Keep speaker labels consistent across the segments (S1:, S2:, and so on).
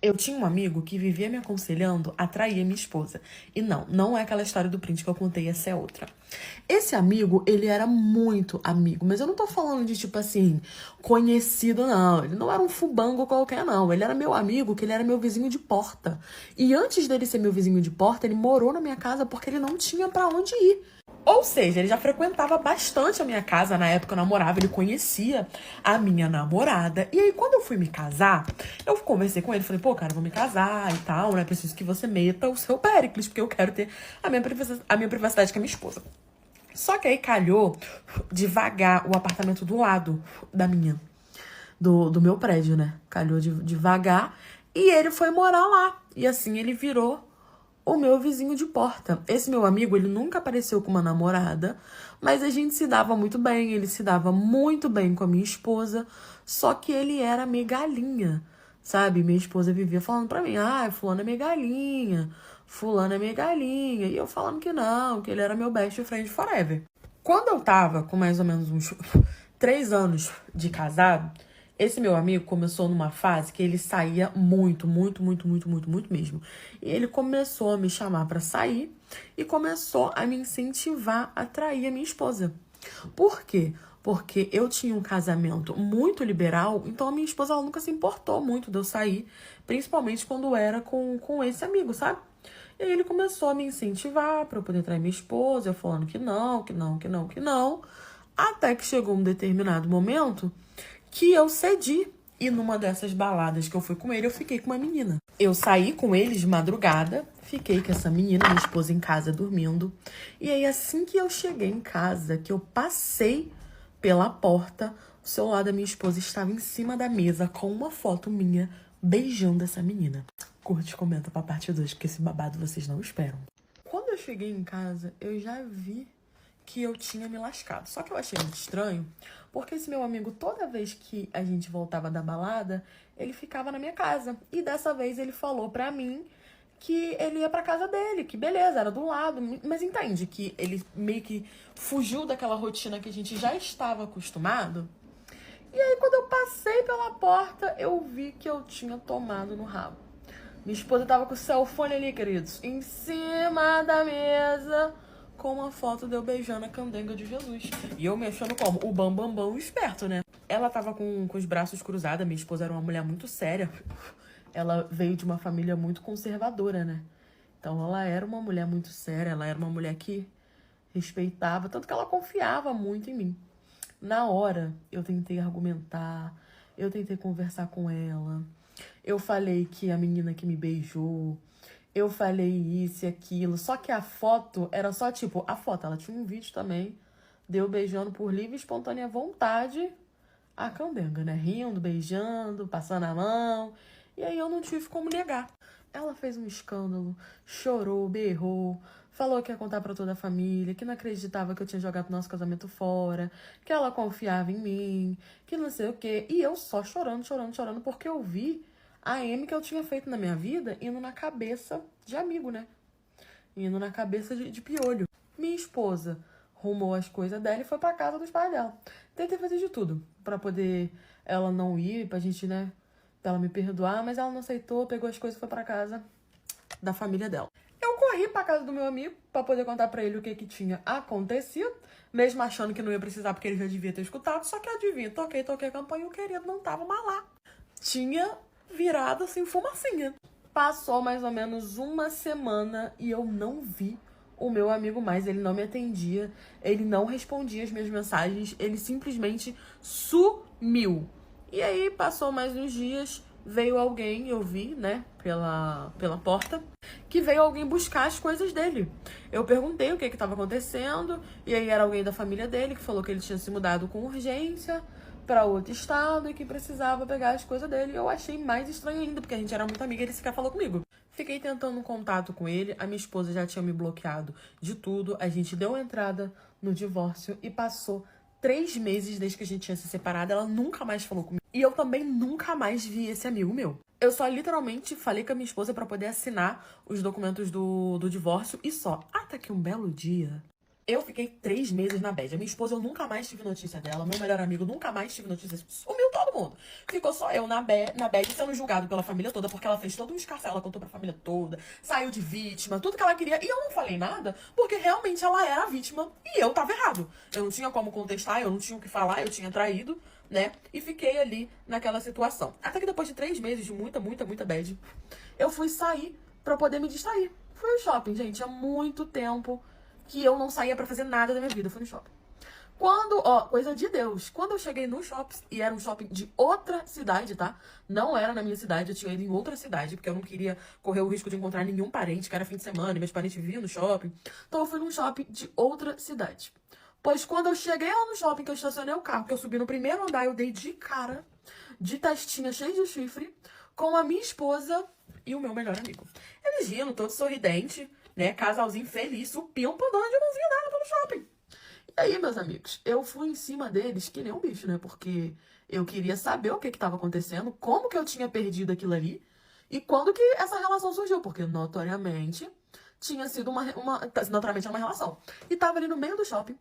S1: Eu tinha um amigo que vivia me aconselhando a trair minha esposa. E não é aquela história do print que eu contei, essa é outra. Esse amigo, ele era muito amigo, mas eu não tô falando de, tipo assim, conhecido, não. Ele não era um fubango qualquer, não. Ele era meu amigo, que ele era meu vizinho de porta. E antes dele ser meu vizinho de porta, ele morou na minha casa porque ele não tinha pra onde ir. Ou seja, ele já frequentava bastante a minha casa na época que eu namorava, ele conhecia a minha namorada. E aí, quando eu fui me casar, eu conversei com ele, falei, pô, cara, eu vou me casar e tal, né? Preciso que você meta o seu péricles, porque eu quero ter a minha privacidade com a minha esposa. Só que aí calhou devagar o apartamento do lado da minha, do meu prédio, né? Calhou devagar e ele foi morar lá. E assim ele virou o meu vizinho de porta. Esse meu amigo, ele nunca apareceu com uma namorada, mas a gente se dava muito bem, ele se dava muito bem com a minha esposa, só que ele era meio galinha, sabe? Minha esposa vivia falando pra mim, fulano é meio galinha, fulano é meio galinha, e eu falando que não, que ele era meu best friend forever. Quando eu tava com mais ou menos uns 3 anos de casado, esse meu amigo começou numa fase que ele saía muito, muito, muito, muito, muito, muito mesmo. E ele começou a me chamar pra sair e começou a me incentivar a trair a minha esposa. Por quê? Porque eu tinha um casamento muito liberal, então a minha esposa ela nunca se importou muito de eu sair, principalmente quando era com esse amigo, sabe? E aí ele começou a me incentivar pra eu poder trair minha esposa, eu falando que não, que não, que não, que não. Até que chegou um determinado momento que eu cedi. E numa dessas baladas que eu fui com ele, eu fiquei com uma menina. Eu saí com ele de madrugada, fiquei com essa menina, minha esposa em casa dormindo. E aí, assim que eu cheguei em casa, que eu passei pela porta, o celular da minha esposa estava em cima da mesa com uma foto minha beijando essa menina. Curte e comenta pra parte 2, porque esse babado vocês não esperam. Quando eu cheguei em casa, eu já vi que eu tinha me lascado. Só que eu achei muito estranho, porque esse meu amigo, toda vez que a gente voltava da balada, ele ficava na minha casa. E dessa vez ele falou pra mim que ele ia pra casa dele, que beleza, era do lado. Mas entende que ele meio que fugiu daquela rotina que a gente já estava acostumado? E aí, quando eu passei pela porta, eu vi que eu tinha tomado no rabo. Minha esposa tava com o cellphone ali, queridos, em cima da mesa, com uma foto de eu beijando a candenga de Jesus. E eu me achando como? O bambambam esperto, né? Ela tava com os braços cruzados, minha esposa era uma mulher muito séria. Ela veio de uma família muito conservadora, né? Então ela era uma mulher muito séria, ela era uma mulher que respeitava, tanto que ela confiava muito em mim. Na hora, eu tentei argumentar, eu tentei conversar com ela. Eu falei que a menina que me beijou, eu falei isso e aquilo. Só que a foto era só tipo, a foto, ela tinha um vídeo também, deu beijando por livre e espontânea vontade a candenga, né? Rindo, beijando, passando a mão. E aí eu não tive como negar. Ela fez um escândalo, chorou, berrou, falou que ia contar pra toda a família, que não acreditava que eu tinha jogado nosso casamento fora, que ela confiava em mim, que não sei o quê. E eu só chorando, chorando, chorando, porque eu vi a M que eu tinha feito na minha vida indo na cabeça de amigo, né? Indo na cabeça de piolho. Minha esposa rumou as coisas dela e foi pra casa dos pais dela. Tentei fazer de tudo pra poder ela não ir, pra gente, né, pra ela me perdoar, mas ela não aceitou, pegou as coisas e foi pra casa da família dela. Eu corri pra casa do meu amigo pra poder contar pra ele o que tinha acontecido, mesmo achando que não ia precisar porque ele já devia ter escutado, só que adivinha, toquei a campanha e o querido não tava mais lá. Tinha virado assim fumacinha. Passou mais ou menos uma semana e eu não vi o meu amigo mais. Ele não me atendia, ele não respondia as minhas mensagens, ele simplesmente sumiu. E aí passou mais uns dias, veio alguém, eu vi, né, pela porta, que veio alguém buscar as coisas dele. Eu perguntei o que estava acontecendo, e aí era alguém da família dele que falou que ele tinha se mudado com urgência pra outro estado e que precisava pegar as coisas dele. Eu achei mais estranho ainda, porque a gente era muito amiga e ele sequer falou comigo. Fiquei tentando um contato com ele, a minha esposa já tinha me bloqueado de tudo, a gente deu entrada no divórcio e passou 3 meses desde que a gente tinha se separado, ela nunca mais falou comigo. E eu também nunca mais vi esse amigo meu. Eu só literalmente falei com a minha esposa pra poder assinar os documentos do divórcio e só. Até que um belo dia, Eu fiquei 3 meses na bad. A minha esposa, eu nunca mais tive notícia dela. Meu melhor amigo, nunca mais tive notícia. Sumiu todo mundo. Ficou só eu na bad sendo julgado pela família toda, porque ela fez todo um escarcéu. Ela contou pra família toda, saiu de vítima, tudo que ela queria. E eu não falei nada, porque realmente ela era a vítima e eu tava errado. Eu não tinha como contestar, eu não tinha o que falar, eu tinha traído, né? E fiquei ali naquela situação. Até que depois de 3 meses de muita bad, eu fui sair pra poder me distrair. Fui ao shopping, gente. Há muito tempo que eu não saía pra fazer nada da minha vida. Fui no shopping. Coisa de Deus. Quando eu cheguei no shopping, e era um shopping de outra cidade, tá? Não era na minha cidade, eu tinha ido em outra cidade, porque eu não queria correr o risco de encontrar nenhum parente, que era fim de semana, e meus parentes viviam no shopping. Então eu fui num shopping de outra cidade. Pois quando eu cheguei lá no shopping, que eu estacionei o carro, que eu subi no primeiro andar, eu dei de cara, de testinha cheia de chifre, com a minha esposa e o meu melhor amigo. Eles rindo, todo sorridente, né? Casalzinho feliz, supimpa, dona de mãozinha dela pelo shopping. E aí, meus amigos, eu fui em cima deles que nem um bicho, né? Porque eu queria saber o que estava acontecendo, como que eu tinha perdido aquilo ali e quando que essa relação surgiu. Porque, notoriamente, tinha sido notoriamente era uma relação. E tava ali no meio do shopping.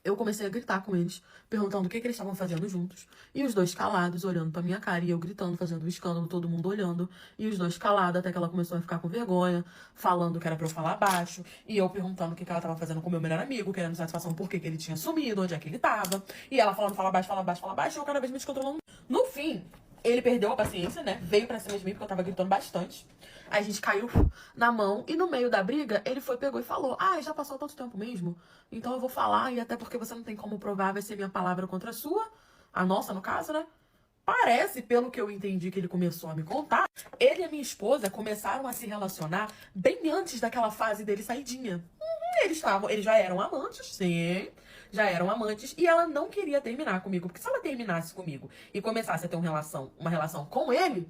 S1: Eu comecei a gritar com eles, perguntando o que eles estavam fazendo juntos. E os dois calados, olhando pra minha cara, e eu gritando, fazendo um escândalo, todo mundo olhando. E os dois calados, até que ela começou a ficar com vergonha, falando que era pra eu falar baixo. E eu perguntando o que ela tava fazendo com o meu melhor amigo, querendo satisfação por que ele tinha sumido, onde é que ele tava. E ela falando, fala baixo, fala baixo, fala baixo, e eu cada vez me descontrolando. No fim, ele perdeu a paciência, né? Veio pra cima de mim, porque eu tava gritando bastante. Aí a gente caiu na mão e no meio da briga, ele pegou e falou: ah, já passou tanto tempo mesmo, então eu vou falar, e até porque você não tem como provar, vai ser minha palavra contra a sua, a nossa no caso, né? Parece, pelo que eu entendi que ele começou a me contar, ele e a minha esposa começaram a se relacionar bem antes daquela fase dele saidinha. Eles já eram amantes, sim, já eram amantes, e ela não queria terminar comigo, porque se ela terminasse comigo e começasse a ter uma relação com ele,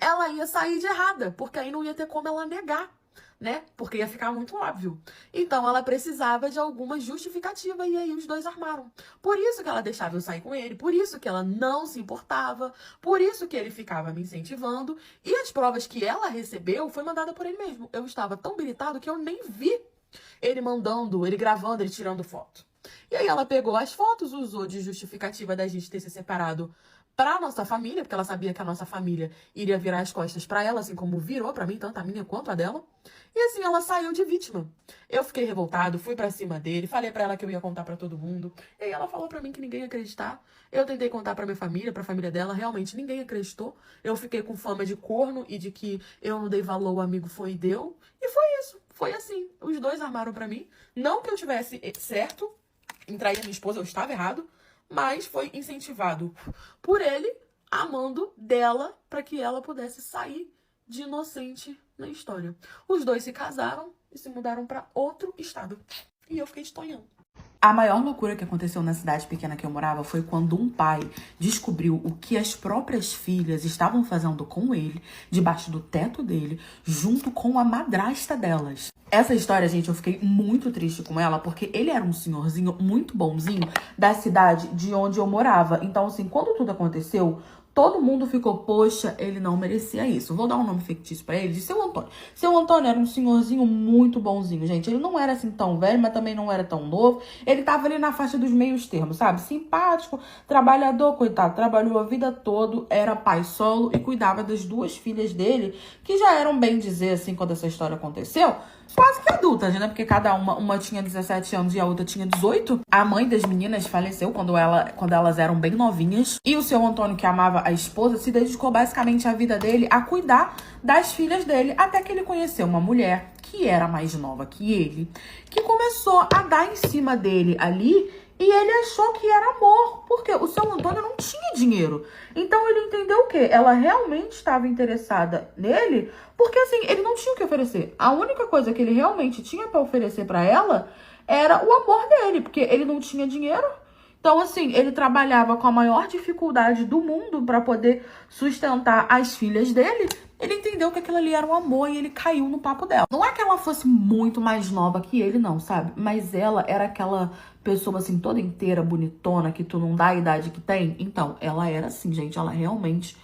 S1: ela ia sair de errada, porque aí não ia ter como ela negar, né? Porque ia ficar muito óbvio. Então ela precisava de alguma justificativa, e aí os dois armaram. Por isso que ela deixava eu sair com ele, por isso que ela não se importava, por isso que ele ficava me incentivando, e as provas que ela recebeu foi mandada por ele mesmo. Eu estava tão habilitado que eu nem vi ele mandando, ele gravando, ele tirando foto. E aí ela pegou as fotos, usou de justificativa da gente ter se separado pra nossa família, porque ela sabia que a nossa família iria virar as costas pra ela, assim como virou pra mim, tanto a minha quanto a dela. E assim, ela saiu de vítima. Eu fiquei revoltado, fui pra cima dele, falei pra ela que eu ia contar pra todo mundo. E aí ela falou pra mim que ninguém ia acreditar. Eu tentei contar pra minha família, pra família dela, realmente ninguém acreditou. Eu fiquei com fama de corno e de que eu não dei valor, o amigo foi e deu. E foi isso, foi assim. Os dois armaram pra mim. Não que eu tivesse certo em trair a minha esposa, eu estava errado, mas foi incentivado por ele, amando dela, para que ela pudesse sair de inocente na história. Os dois se casaram e se mudaram para outro estado. E eu fiquei estonhando. A maior loucura que aconteceu na cidade pequena que eu morava foi quando um pai descobriu o que as próprias filhas estavam fazendo com ele, debaixo do teto dele, junto com a madrasta delas. Essa história, gente, eu fiquei muito triste com ela, porque ele era um senhorzinho muito bonzinho da cidade de onde eu morava. Então, assim, quando tudo aconteceu, todo mundo ficou, poxa, ele não merecia isso. Vou dar um nome fictício pra ele, de Seu Antônio. Seu Antônio era um senhorzinho muito bonzinho, gente. Ele não era assim tão velho, mas também não era tão novo. Ele tava ali na faixa dos meios termos, sabe? Simpático, trabalhador, coitado. Trabalhou a vida toda, era pai solo e cuidava das 2 filhas dele, que já eram, bem dizer, assim, quando essa história aconteceu, quase que adultas, né? Porque cada uma tinha 17 anos e a outra tinha 18. A mãe das meninas faleceu quando elas eram bem novinhas. E o Seu Antônio, que amava a esposa, se dedicou basicamente a vida dele a cuidar das filhas dele, até que ele conheceu uma mulher que era mais nova que ele, que começou a dar em cima dele ali. E ele achou que era amor, porque o Seu Antônio não tinha dinheiro. Então ele entendeu o quê? Ela realmente estava interessada nele, porque assim, ele não tinha o que oferecer. A única coisa que ele realmente tinha para oferecer para ela era o amor dele, porque ele não tinha dinheiro. Então, assim, ele trabalhava com a maior dificuldade do mundo para poder sustentar as filhas dele. Ele entendeu que aquilo ali era um amor e ele caiu no papo dela. Não é que ela fosse muito mais nova que ele, não, sabe? Mas ela era aquela pessoa, assim, toda inteira, bonitona, que tu não dá a idade que tem. Então, ela era assim, gente. Ela realmente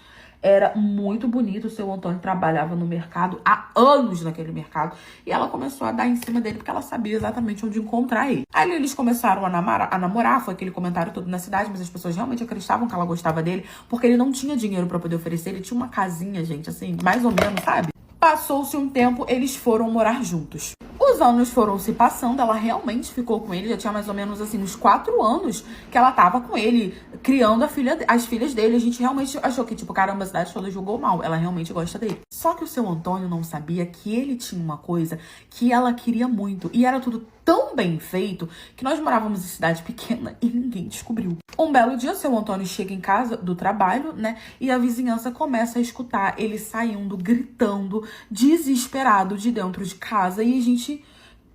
S1: era muito bonito. O seu Antônio trabalhava no mercado, há anos naquele mercado. E ela começou a dar em cima dele, porque ela sabia exatamente onde encontrar ele. Aí eles começaram a namorar, foi aquele comentário todo na cidade, mas as pessoas realmente acreditavam que ela gostava dele, porque ele não tinha dinheiro pra poder oferecer. Ele tinha uma casinha, gente, assim, mais ou menos, sabe? Passou-se um tempo, eles foram morar juntos. Os anos foram se passando, ela realmente ficou com ele, já tinha mais ou menos assim uns 4 anos que ela tava com ele, criando as filhas dele. A gente realmente achou que, tipo, caramba, a cidade toda julgou mal, ela realmente gosta dele. Só que o seu Antônio não sabia que ele tinha uma coisa que ela queria muito, e era tudo tão bem feito que nós morávamos em cidade pequena e ninguém descobriu. Um belo dia, seu Antônio chega em casa do trabalho, né? E a vizinhança começa a escutar ele saindo, gritando, desesperado de dentro de casa. E a gente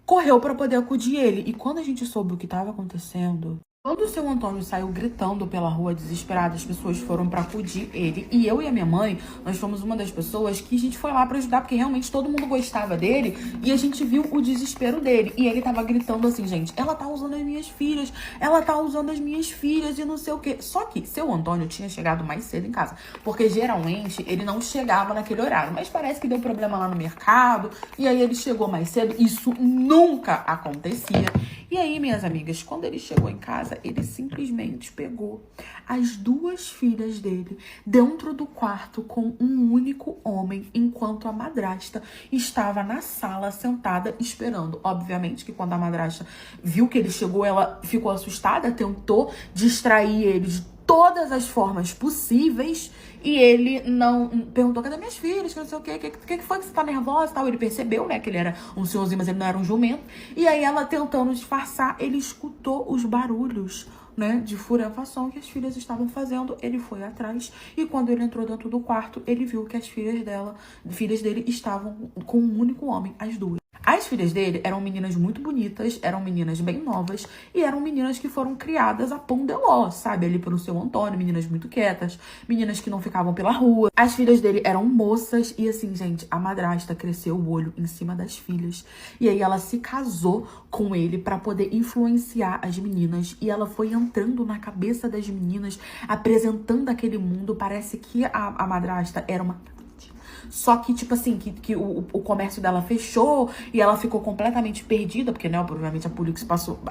S1: correu para poder acudir ele. E quando a gente soube o que estava acontecendo, quando o seu Antônio saiu gritando pela rua desesperado, as pessoas foram pra acudir ele. E eu e a minha mãe, nós fomos uma das pessoas que a gente foi lá pra ajudar, porque realmente todo mundo gostava dele. E a gente viu o desespero dele. E ele tava gritando assim, gente, ela tá usando as minhas filhas, ela tá usando as minhas filhas e não sei o quê. Só que seu Antônio tinha chegado mais cedo em casa, porque geralmente ele não chegava naquele horário. Mas parece que deu problema lá no mercado, e aí ele chegou mais cedo. Isso nunca acontecia. E aí, minhas amigas, quando ele chegou em casa, ele simplesmente pegou as 2 filhas dele dentro do quarto com um único homem, enquanto a madrasta estava na sala sentada esperando. Obviamente que quando a madrasta viu que ele chegou, ela ficou assustada, tentou distrair ele de todas as formas possíveis, e ele não perguntou, cadê minhas filhas, que não sei o que foi que você tá nervosa e tal. Ele percebeu, né, que ele era um senhorzinho, mas ele não era um jumento. E aí ela, tentando disfarçar, ele escutou os barulhos, né, de furafação que as filhas estavam fazendo. Ele foi atrás, e quando ele entrou dentro do quarto, ele viu que as filhas dele estavam com um único homem, as 2. As filhas dele eram meninas muito bonitas, eram meninas bem novas, e eram meninas que foram criadas a pão de ló, sabe? Ali pelo seu Antônio, meninas muito quietas, meninas que não ficavam pela rua. As filhas dele eram moças, e assim, gente, a madrasta cresceu o olho em cima das filhas. E aí ela se casou com ele pra poder influenciar as meninas, e ela foi entrando na cabeça das meninas, apresentando aquele mundo. Parece que a madrasta era uma... Só que, tipo assim, que o comércio dela fechou e ela ficou completamente perdida, porque, né, provavelmente a polícia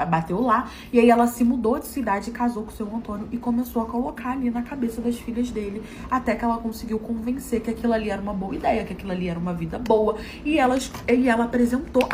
S1: bateu lá. E aí ela se mudou de cidade, casou com o seu Antônio e começou a colocar ali na cabeça das filhas dele, até que ela conseguiu convencer que aquilo ali era uma boa ideia, que aquilo ali era uma vida boa. E ela apresentou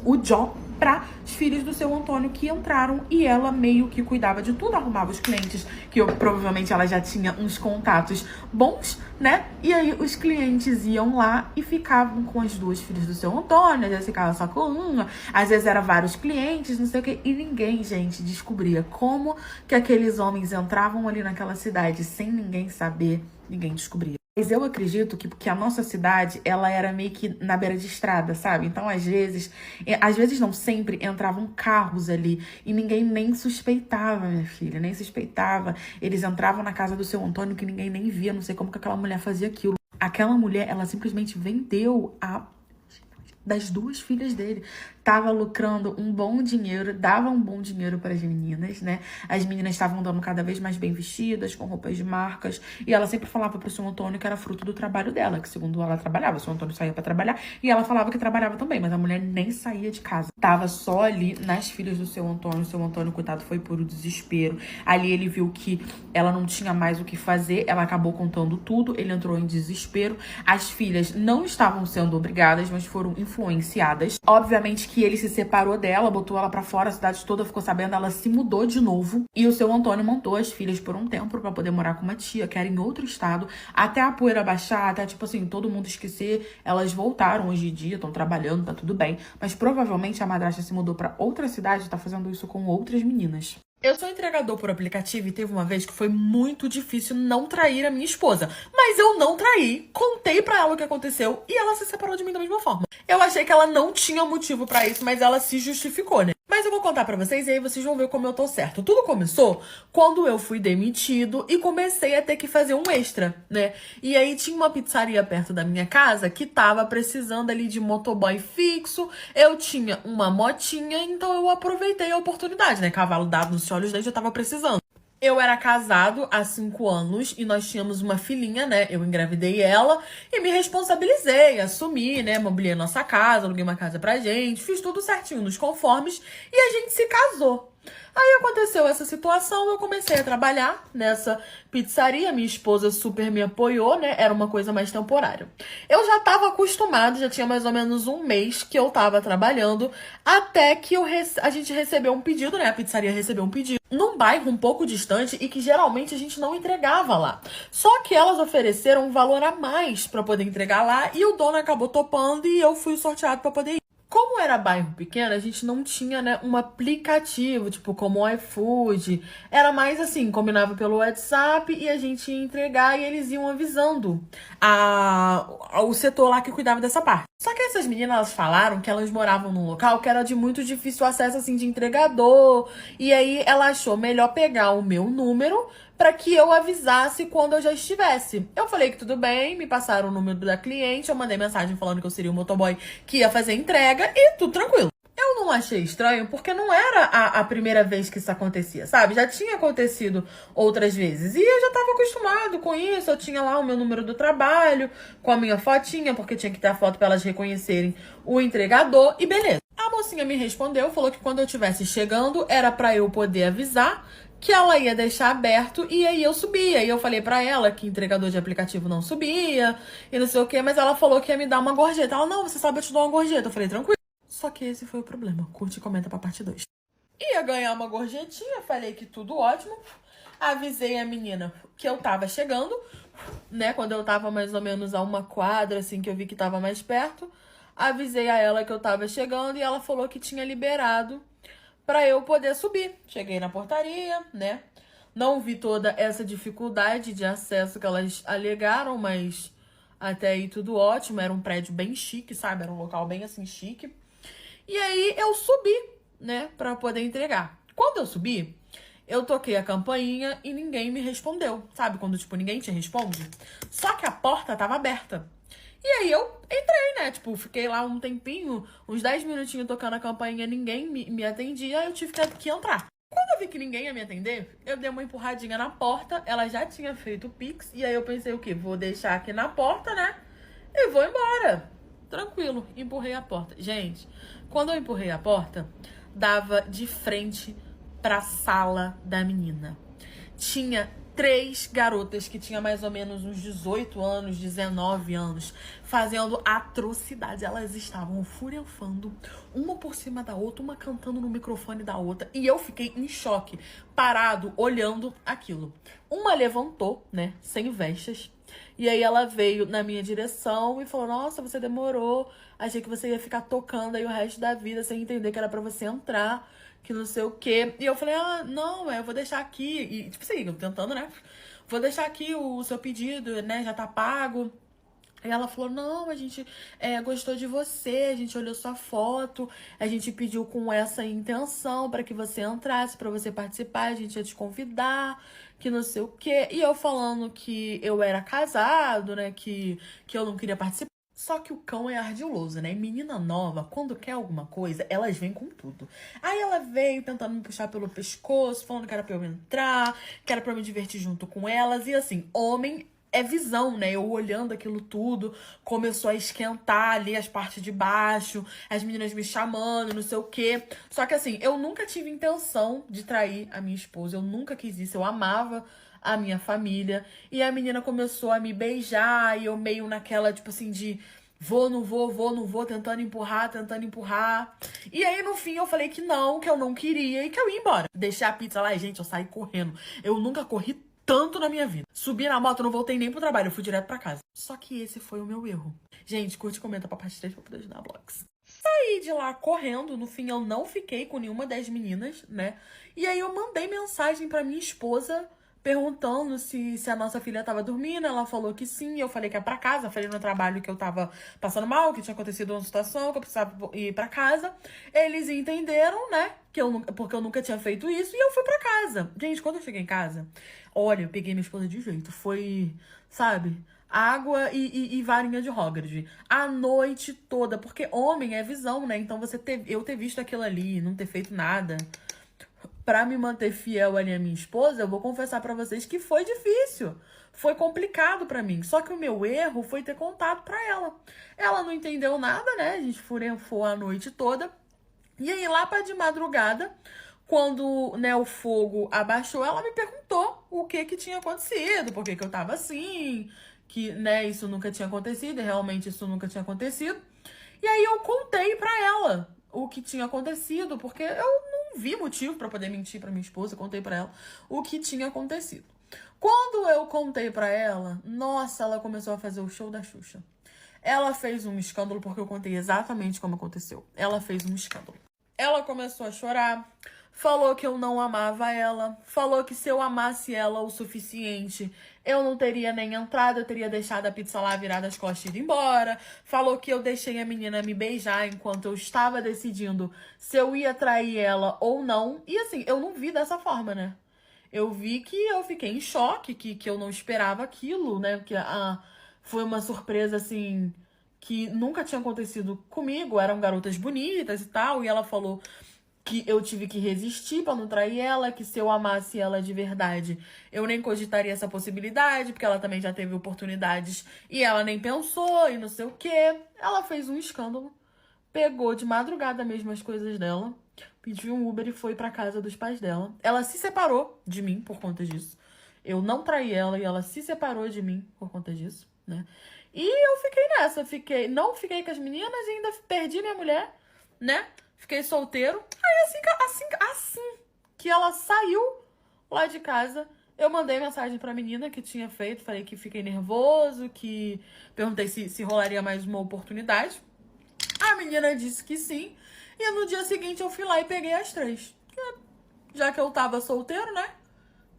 S1: o job para as filhas do seu Antônio, que entraram, e ela meio que cuidava de tudo, arrumava os clientes, que provavelmente ela já tinha uns contatos bons, né? E aí os clientes iam lá e ficavam com as 2 filhas do seu Antônio, às vezes ficava só com uma, às vezes era vários clientes, não sei o que, e ninguém, gente, descobria como que aqueles homens entravam ali naquela cidade sem ninguém saber, ninguém descobria. Mas eu acredito que a nossa cidade, ela era meio que na beira de estrada, sabe? Então, às vezes não, sempre entravam carros ali e ninguém nem suspeitava, minha filha, nem suspeitava. Eles entravam na casa do seu Antônio que ninguém nem via, não sei como que aquela mulher fazia aquilo. Aquela mulher, ela simplesmente vendeu das 2 filhas dele. Tava lucrando um bom dinheiro, dava um bom dinheiro para as meninas, né? As meninas estavam andando cada vez mais bem vestidas, com roupas de marcas, e ela sempre falava pro seu Antônio que era fruto do trabalho dela, que segundo ela trabalhava, o seu Antônio saía para trabalhar, e ela falava que trabalhava também, mas a mulher nem saía de casa. Tava só ali nas filhas do seu Antônio. O seu Antônio, coitado, foi por o desespero. Ali ele viu que ela não tinha mais o que fazer, ela acabou contando tudo, ele entrou em desespero. As filhas não estavam sendo obrigadas, mas foram influenciadas. Obviamente que ele se separou dela, botou ela pra fora, a cidade toda ficou sabendo, ela se mudou de novo. E o seu Antônio montou as filhas por um tempo pra poder morar com uma tia, que era em outro estado, até a poeira baixar, até, tipo assim, todo mundo esquecer. Elas voltaram hoje em dia, estão trabalhando, tá tudo bem. Mas provavelmente a madrasta se mudou pra outra cidade e tá fazendo isso com outras meninas. Eu sou entregador por aplicativo e teve uma vez que foi muito difícil não trair a minha esposa. Mas eu não traí, contei pra ela o que aconteceu e ela se separou de mim da mesma forma. Eu achei que ela não tinha motivo pra isso, mas ela se justificou, né? Mas eu vou contar pra vocês e aí vocês vão ver como eu tô certo. Tudo começou quando eu fui demitido e comecei a ter que fazer um extra, né? E aí tinha uma pizzaria perto da minha casa que tava precisando ali de motoboy fixo. Eu tinha uma motinha, então eu aproveitei a oportunidade, né? Cavalo dado nos olhos daí, já tava precisando. Eu era casado há 5 anos e nós tínhamos uma filhinha, né? Eu engravidei ela e me responsabilizei, assumi, né? Mobiliei nossa casa, aluguei uma casa pra gente, fiz tudo certinho nos conformes e a gente se casou. Aí aconteceu essa situação, eu comecei a trabalhar nessa pizzaria, minha esposa super me apoiou, né? Era uma coisa mais temporária. Eu já tava acostumada, já tinha mais ou menos um mês que eu tava trabalhando, até que a gente recebeu um pedido, né? A pizzaria recebeu um pedido num bairro um pouco distante e que geralmente a gente não entregava lá. Só que elas ofereceram um valor a mais pra poder entregar lá e o dono acabou topando e eu fui sorteado pra poder ir. Como era bairro pequeno, a gente não tinha, né, um aplicativo, tipo, como o iFood. Era mais assim, combinava pelo WhatsApp e a gente ia entregar e eles iam avisando o setor lá que cuidava dessa parte. Só que essas meninas, elas falaram que elas moravam num local que era de muito difícil acesso, assim, de entregador. E aí ela achou melhor pegar o meu número para que eu avisasse quando eu já estivesse. Eu falei que tudo bem, me passaram o número da cliente, eu mandei mensagem falando que eu seria o motoboy que ia fazer a entrega e tudo tranquilo. Eu não achei estranho porque não era a primeira vez que isso acontecia, sabe? Já tinha acontecido outras vezes. E eu já tava acostumado com isso. Eu tinha lá o meu número do trabalho, com a minha fotinha, porque tinha que ter a foto pra elas reconhecerem o entregador. E beleza. A mocinha me respondeu, falou que quando eu estivesse chegando, era pra eu poder avisar que ela ia deixar aberto e aí eu subia. E eu falei pra ela que entregador de aplicativo não subia e não sei o que, mas ela falou que ia me dar uma gorjeta. Ela, não, você sabe, eu te dou uma gorjeta. Eu falei, tranquilo. Só que esse foi o problema. Curte e comenta pra parte 2. Ia ganhar uma gorjetinha, falei que tudo ótimo. Avisei a menina que eu tava chegando, né? Quando eu tava mais ou menos a uma quadra, assim, que eu vi que tava mais perto. Avisei a ela que eu tava chegando e ela falou que tinha liberado pra eu poder subir. Cheguei na portaria, né? Não vi toda essa dificuldade de acesso que elas alegaram, mas até aí tudo ótimo. Era um prédio bem chique, sabe? Era um local bem assim chique. E aí eu subi, né, pra poder entregar. Quando eu subi, eu toquei a campainha e ninguém me respondeu. Sabe quando, tipo, ninguém te responde? Só que a porta tava aberta. E aí eu entrei, né? Tipo, fiquei lá um tempinho, uns 10 minutinhos tocando a campainha, ninguém me atendia, eu tive que entrar. Quando eu vi que ninguém ia me atender, eu dei uma empurradinha na porta, ela já tinha feito o Pix, e aí eu pensei o quê? Vou deixar aqui na porta, né? E vou embora. Tranquilo, empurrei a porta. Gente, quando eu empurrei a porta, dava de frente pra sala da menina. Tinha 3 garotas que tinham mais ou menos uns 18 anos, 19 anos, fazendo atrocidade. Elas estavam furefando, uma por cima da outra, uma cantando no microfone da outra. E eu fiquei em choque, parado, olhando aquilo. Uma levantou, né, sem vestas. E aí ela veio na minha direção e falou, nossa, você demorou. Achei que você ia ficar tocando aí o resto da vida sem entender que era pra você entrar, que não sei o quê. E eu falei, não, eu vou deixar aqui. E, tipo assim, eu tentando, né? Vou deixar aqui o seu pedido, né? Já tá pago. E ela falou, não, a gente gostou de você, a gente olhou sua foto, a gente pediu com essa intenção para que você entrasse, para você participar, a gente ia te convidar, que não sei o quê. E eu falando que eu era casado, né, que eu não queria participar. Só que o cão é ardiloso, né? E menina nova, quando quer alguma coisa, elas vêm com tudo. Aí ela veio tentando me puxar pelo pescoço, falando que era pra eu entrar, que era pra eu me divertir junto com elas. E assim, homem é visão, né? Eu olhando aquilo tudo, começou a esquentar ali as partes de baixo, as meninas me chamando, não sei o quê. Só que assim, eu nunca tive intenção de trair a minha esposa, eu nunca quis isso, eu amava a minha família. E a menina começou a me beijar e eu meio naquela, tipo assim, de vou, não vou, vou, não vou, tentando empurrar, tentando empurrar. E aí, no fim, eu falei que eu não queria e que eu ia embora. Deixei a pizza lá e, gente, eu saí correndo. Eu nunca corri tanto na minha vida. Subi na moto, não voltei nem pro trabalho, eu fui direto pra casa. Só que esse foi o meu erro. Gente, curte e comenta pra parte 3 pra poder ajudar a Blogs. Saí de lá correndo, no fim eu não fiquei com nenhuma das meninas, né? E aí eu mandei mensagem pra minha esposa perguntando se a nossa filha tava dormindo. Ela falou que sim, eu falei que ia pra casa. Falei no trabalho que eu tava passando mal, que tinha acontecido uma situação, que eu precisava ir pra casa. Eles entenderam, né, porque eu nunca tinha feito isso, e eu fui pra casa. Gente, quando eu cheguei em casa, olha, eu peguei minha esposa de jeito. Foi, sabe, água e varinha de Hogwarts. A noite toda, porque homem é visão, né? Então eu ter visto aquilo ali, não ter feito nada, pra me manter fiel ali à minha esposa, eu vou confessar pra vocês que foi difícil. Foi complicado pra mim. Só que o meu erro foi ter contado pra ela. Ela não entendeu nada, né? A gente furou a noite toda. E aí, lá pra de madrugada, quando, né, o fogo abaixou, ela me perguntou o que que tinha acontecido, por que que eu tava assim, que, né, isso nunca tinha acontecido, e realmente isso nunca tinha acontecido. E aí eu contei pra ela o que tinha acontecido, porque eu não vi motivo pra poder mentir pra minha esposa, eu contei pra ela o que tinha acontecido. Quando eu contei pra ela, nossa, ela começou a fazer o show da Xuxa. Ela fez um escândalo porque eu contei exatamente como aconteceu. Ela fez um escândalo. Ela começou a chorar, falou que eu não amava ela, falou que se eu amasse ela o suficiente, eu não teria nem entrado, eu teria deixado a pizza lá virada as costas e ido embora. Falou que eu deixei a menina me beijar enquanto eu estava decidindo se eu ia trair ela ou não. E assim, eu não vi dessa forma, né? Eu vi que eu fiquei em choque, que eu não esperava aquilo, né? Que foi uma surpresa, assim, que nunca tinha acontecido comigo. Eram garotas bonitas e tal. E ela falou que eu tive que resistir pra não trair ela, que se eu amasse ela de verdade, eu nem cogitaria essa possibilidade, porque ela também já teve oportunidades e ela nem pensou e não sei o quê. Ela fez um escândalo, pegou de madrugada mesmo as coisas dela, pediu um Uber e foi pra casa dos pais dela. Ela se separou de mim por conta disso. Eu não traí ela e ela se separou de mim por conta disso, né? E eu fiquei nessa, não fiquei com as meninas e ainda perdi minha mulher, né? Fiquei solteiro. Aí assim que ela saiu lá de casa, eu mandei mensagem pra menina que tinha feito, falei que fiquei nervoso, que perguntei se rolaria mais uma oportunidade. A menina disse que sim. E no dia seguinte eu fui lá e peguei as 3. Já que eu tava solteiro, né?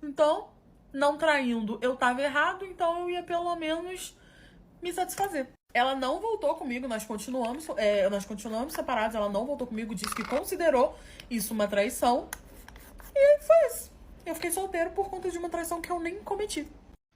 S1: Então, não traindo, eu tava errado, então eu ia pelo menos me satisfazer. Ela não voltou comigo, nós continuamos separados, ela não voltou comigo, disse que considerou isso uma traição. E foi isso. Eu fiquei solteiro por conta de uma traição que eu nem cometi.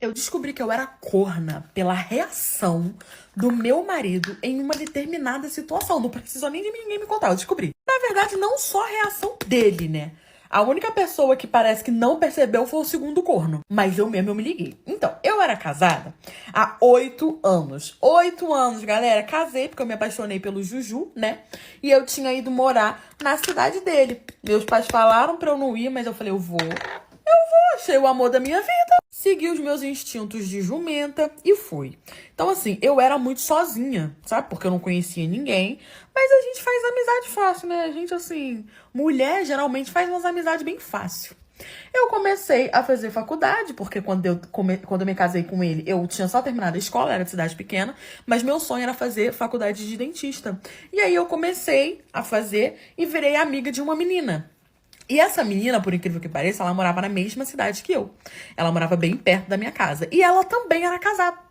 S1: Eu descobri que eu era corna pela reação do meu marido em uma determinada situação. Não precisou nem de ninguém me contar, eu descobri. Na verdade, não só a reação dele, né? A única pessoa que parece que não percebeu foi o segundo corno. Mas eu mesmo, eu me liguei. Então, eu era casada há 8 anos. 8 anos, galera. Casei porque eu me apaixonei pelo Juju, né? E eu tinha ido morar na cidade dele. Meus pais falaram pra eu não ir, mas eu falei, eu vou. Achei o amor da minha vida. Segui os meus instintos de jumenta e fui. Então, assim, eu era muito sozinha, sabe? Porque eu não conhecia ninguém. Mas a gente faz amizade fácil, né? A gente, assim, mulher geralmente faz umas amizades bem fácil. Eu comecei a fazer faculdade, porque quando eu me casei com ele, eu tinha só terminado a escola, era de cidade pequena, mas meu sonho era fazer faculdade de dentista. E aí eu comecei a fazer e virei amiga de uma menina. E essa menina, por incrível que pareça, ela morava na mesma cidade que eu. Ela morava bem perto da minha casa. E ela também era casada.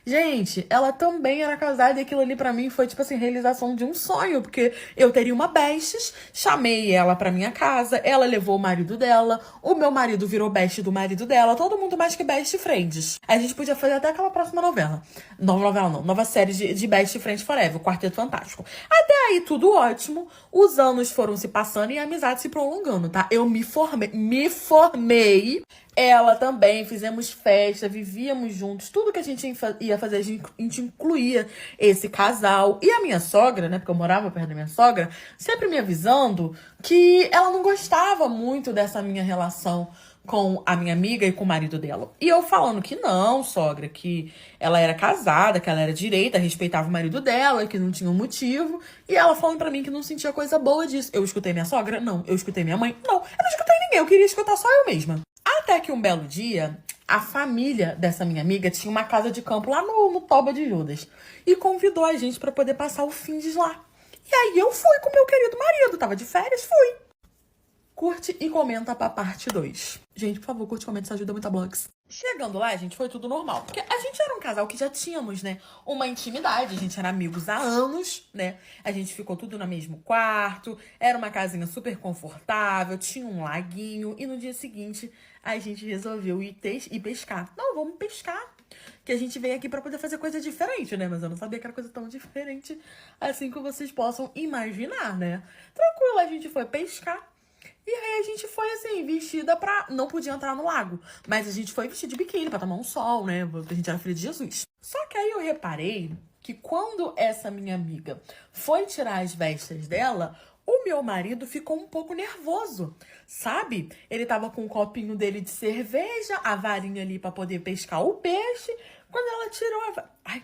S1: Gente, ela também era casada e aquilo ali pra mim foi, tipo assim, realização de um sonho, porque eu teria uma bestes, chamei ela pra minha casa, ela levou o marido dela, o meu marido virou best do marido dela, todo mundo mais que best friends. A gente podia fazer até aquela próxima novela. Novela não, nova série de Best Friends Forever, o Quarteto Fantástico. Até aí, tudo ótimo, os anos foram se passando e a amizade se prolongando, tá? Eu me formei. Ela também, fizemos festa, vivíamos juntos. Tudo que a gente ia fazer, a gente incluía esse casal. E a minha sogra, né, porque eu morava perto da minha sogra, sempre me avisando que ela não gostava muito dessa minha relação com a minha amiga e com o marido dela. E eu falando que não, sogra, que ela era casada, que ela era direita, respeitava o marido dela, que não tinha um motivo. E ela falando pra mim que não sentia coisa boa disso. Eu escutei minha sogra? Não. Eu escutei minha mãe? Não. Eu não escutei ninguém, eu queria escutar só eu mesma. Até que um belo dia, a família dessa minha amiga tinha uma casa de campo lá no Toba de Judas. E convidou a gente pra poder passar o fim de lá. E aí eu fui com meu querido marido. Tava de férias, fui. Curte e comenta pra parte 2. Gente, por favor, curte e comenta, isso ajuda muito a blogs. Chegando lá, gente, foi tudo normal. Porque a gente era um casal que já tínhamos, né, uma intimidade. A gente era amigos há anos, né? A gente ficou tudo no mesmo quarto. Era uma casinha super confortável, tinha um laguinho. E no dia seguinte, a gente resolveu ir pescar. Não, vamos pescar. Que a gente veio aqui pra poder fazer coisa diferente, né? Mas eu não sabia que era coisa tão diferente assim que vocês possam imaginar, né? Tranquilo, a gente foi pescar. E aí a gente foi assim, vestida pra... Não podia entrar no lago, mas a gente foi vestida de biquíni pra tomar um sol, né? Porque a gente era filha de Jesus. Só que aí eu reparei que quando essa minha amiga foi tirar as vestes dela, o meu marido ficou um pouco nervoso, sabe? Ele tava com um copinho dele de cerveja, a varinha ali pra poder pescar o peixe. Quando ela tirou Ai,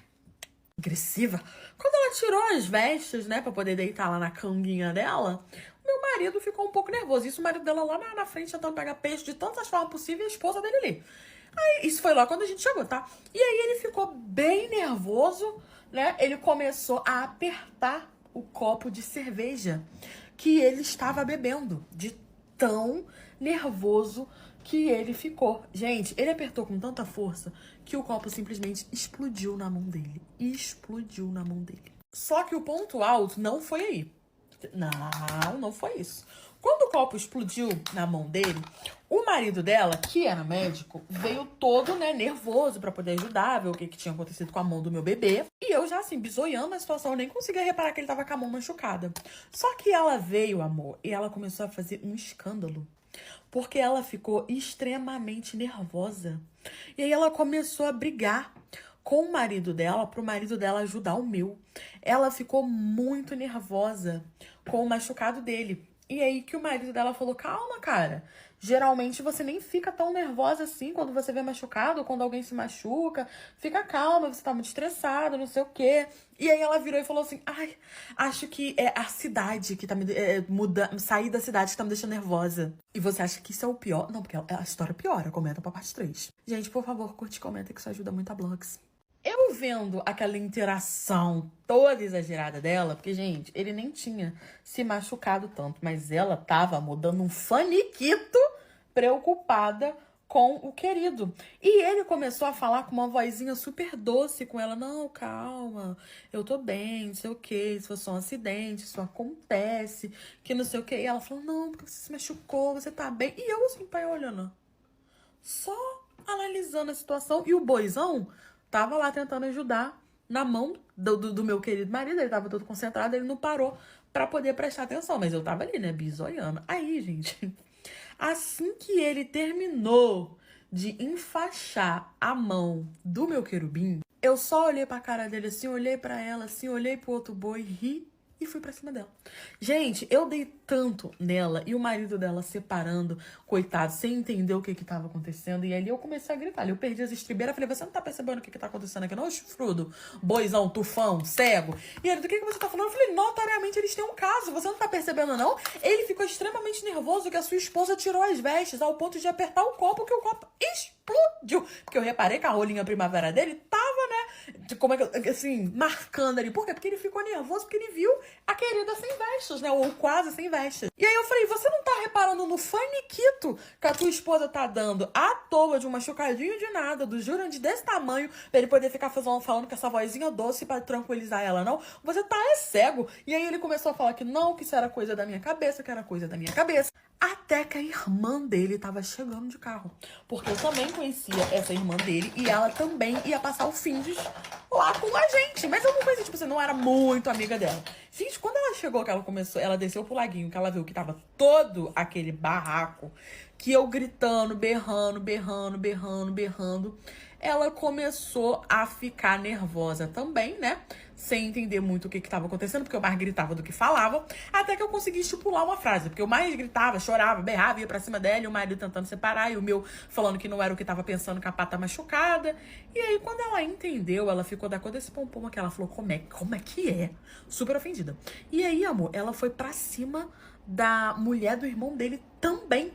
S1: agressiva. Quando ela tirou as vestes, né, pra poder deitar lá na canguinha dela, meu marido ficou um pouco nervoso. Isso o marido dela lá na frente tentando pegar peixe de tantas formas possíveis e a esposa dele ali. Aí, isso foi lá quando a gente chegou, tá? E aí ele ficou bem nervoso, né? Ele começou a apertar o copo de cerveja que ele estava bebendo, de tão nervoso que ele ficou. Gente, ele apertou com tanta força que o copo simplesmente explodiu na mão dele. Explodiu na mão dele. Só que o ponto alto não foi aí. Não foi isso. Quando o copo explodiu na mão dele, o marido dela, que era médico, veio todo, né, nervoso pra poder ajudar, ver o que tinha acontecido com a mão do meu bebê. E eu já, assim, bisoiando a situação, eu nem conseguia reparar que ele tava com a mão machucada. Só que ela veio, amor, e ela começou a fazer um escândalo. Porque ela ficou extremamente nervosa. E aí ela começou a brigar com o marido dela, pro marido dela ajudar o meu. Ela ficou muito nervosa com o machucado dele. E aí que o marido dela falou, calma, cara. Geralmente você nem fica tão nervosa assim quando você vê machucado, ou quando alguém se machuca. Fica calma, você tá muito estressado, não sei o quê. E aí ela virou e falou assim, ai, acho que é a cidade que tá me... sair da cidade que tá me deixando nervosa. E você acha que isso é o pior? Não, porque a história piora. Comenta pra parte 3. Gente, por favor, curte e comenta que isso ajuda muito a blogs. Eu vendo aquela interação toda exagerada dela, porque, gente, ele nem tinha se machucado tanto, mas ela tava dando um faniquito preocupada com o querido. E ele começou a falar com uma vozinha super doce com ela. Não, calma, eu tô bem, não sei o que, isso foi só um acidente, isso acontece, que não sei o que. E ela falou, não, porque você se machucou, você tá bem. E eu assim, pai, olhando, só analisando a situação. E o boizão tava lá tentando ajudar na mão do meu querido marido. Ele tava todo concentrado, ele não parou pra poder prestar atenção. Mas eu tava ali, né, bisoiando. Aí, gente, assim que ele terminou de enfaixar a mão do meu querubim, eu só olhei pra cara dele assim, olhei pra ela assim, olhei pro outro boi, ri e fui pra cima dela. Gente, eu dei tanto nela e o marido dela separando, coitado, sem entender o que tava acontecendo. E ali eu comecei a gritar. Ali eu perdi as estribeiras. Falei, você não tá percebendo o que tá acontecendo aqui não, chifrudo? Boizão, tufão, cego. E ele, do que você tá falando? Eu falei, notariamente eles têm um caso. Você não tá percebendo não? Ele ficou extremamente nervoso que a sua esposa tirou as vestes ao ponto de apertar o copo, que o copo explodiu. Porque eu reparei que a rolinha primavera dele tava, né, como é que, assim, marcando ali. Por quê? Porque ele ficou nervoso, porque ele viu a querida sem vestes, né? Ou quase sem vestes. E aí eu falei, você não tá reparando no faniquito que a tua esposa tá dando à toa de um machucadinho de nada, do Jurandir desse tamanho, pra ele poder ficar falando com essa vozinha doce pra tranquilizar ela, não? Você tá cego. E aí ele começou a falar que não, que isso era coisa da minha cabeça, que era coisa da minha cabeça. Até que a irmã dele tava chegando de carro. Porque eu também conhecia essa irmã dele e ela também ia passar o Findes lá com a gente. Mas eu não conhecia, tipo, você não era muito amiga dela. Gente, quando ela chegou, que ela desceu pro laguinho, que ela viu que tava todo aquele barraco, que eu gritando, berrando, ela começou a ficar nervosa também, né? Sem entender muito o que tava acontecendo, porque eu mais gritava do que falava, até que eu consegui estipular uma frase, porque eu mais gritava, chorava, berrava, ia pra cima dela, e o marido tentando separar, e o meu falando que não era o que tava pensando, que a pata machucada. E aí, quando ela entendeu, ela ficou da cor desse pompom que ela falou, como é que é? Super ofendida. E aí, amor, ela foi pra cima da mulher do irmão dele também.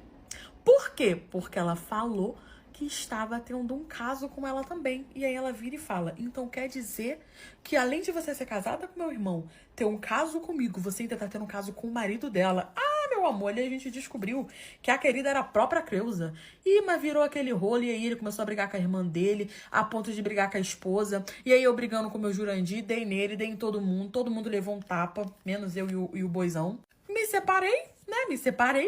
S1: Por quê? Porque ela falou que estava tendo um caso com ela também. E aí ela vira e fala, então quer dizer que além de você ser casada com meu irmão, ter um caso comigo, você ainda tá tendo um caso com o marido dela. Ah, meu amor, e aí a gente descobriu que a querida era a própria Creuza. E mas virou aquele rolo, e aí ele começou a brigar com a irmã dele, a ponto de brigar com a esposa. E aí eu brigando com o meu Jurandir, dei nele, dei em todo mundo levou um tapa, menos eu e o boizão. Me separei, né?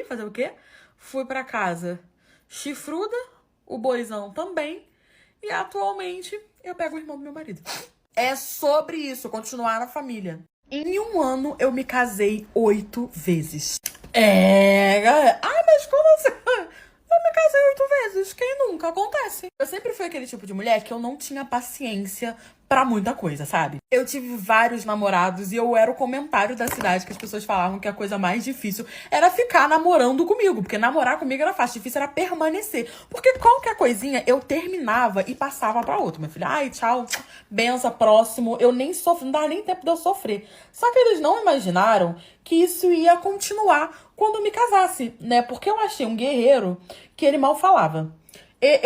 S1: Fazer o quê? Fui pra casa chifruda, o boizão também, e atualmente eu pego o irmão do meu marido. É sobre isso, continuar na família. Em um ano, eu me casei 8 vezes. Galera. Ai, mas como assim? Eu me casei 8 vezes. Quem nunca? Acontece. Eu sempre fui aquele tipo de mulher que eu não tinha paciência pra muita coisa, sabe? Eu tive vários namorados e eu era o comentário da cidade que as pessoas falavam que a coisa mais difícil era ficar namorando comigo. Porque namorar comigo era fácil, difícil era permanecer. Porque qualquer coisinha eu terminava e passava pra outro. Minha filha, ai, tchau, benção, próximo. Eu nem sofri, não dava nem tempo de eu sofrer. Só que eles não imaginaram que isso ia continuar quando eu me casasse, né? Porque eu achei um guerreiro que ele mal falava.